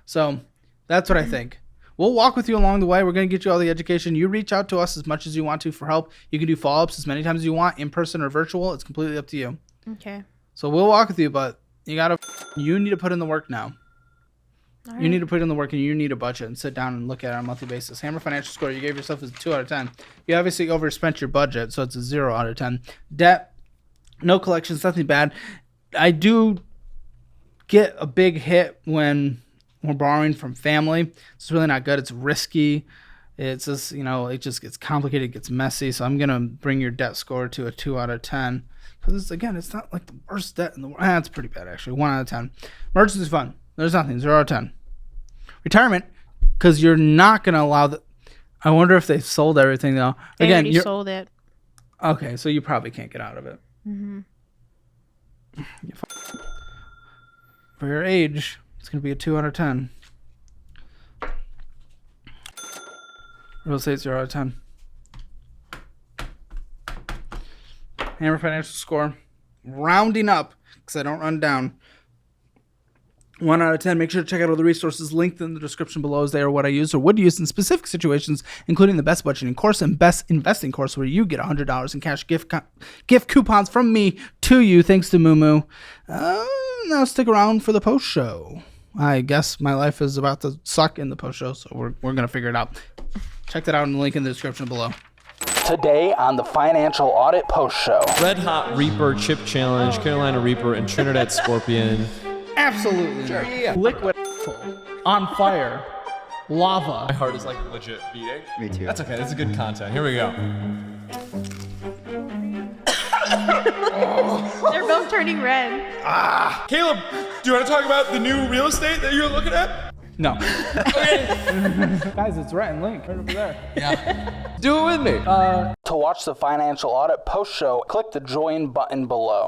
C: So that's what I think. We'll walk with you along the way. We're gonna get you all the education. You reach out to us as much as you want to for help. You can do follow-ups as many times as you want, in person or virtual. It's completely up to you.
B: Okay.
C: So we'll walk with you, but you need to put in the work now.
B: Right.
C: You need to put in the work, and you need a budget and sit down and look at it on a monthly basis. Hammer Financial Score, you gave yourself a 2 out of 10. You obviously overspent your budget, so it's a 0 out of 10. Debt, no collections, nothing bad. I do get a big hit when we're borrowing from family. It's really not good. It's risky. It's just, it just gets complicated, it gets messy. So I'm going to bring your debt score to a 2 out of 10. Because, it's not like the worst debt in the world. It's pretty bad, actually. 1 out of 10. Emergency fund. There's nothing. 0 out of 10. Retirement, because you're not going to allow the... I wonder if they sold everything, though.
B: They already sold it.
C: Okay, so you probably can't get out of it. For your age, it's going to be a 2 out of 10. Real estate, 0 out of 10. Hammer Financial Score. Rounding up, because I don't run down. 1 out of 10. Make sure to check out all the resources linked in the description below, as they are what I use or would use in specific situations, including the best budgeting course and best investing course, where you get $100 in cash gift coupons from me to you, thanks to Moo. Now stick around for the post show. I guess my life is about to suck in the post show, so we're going to figure it out. Check that out in the link in the description below. Today on the Financial Audit Post Show.
E: Red Hot Reaper Chip Challenge, Carolina Reaper, and Trinidad Scorpion.
C: Absolutely. Sure, yeah. Liquid on fire. Lava.
E: My heart is like legit beating.
F: Me too.
E: That's okay. That's good content. Here we go.
B: They're both turning red.
E: Caleb, do you want to talk about the new real estate that you're looking at?
C: No. Guys, it's right in link. Right over there.
E: Yeah. Do it with me.
C: To watch the Financial Audit Post Show, click the join button below.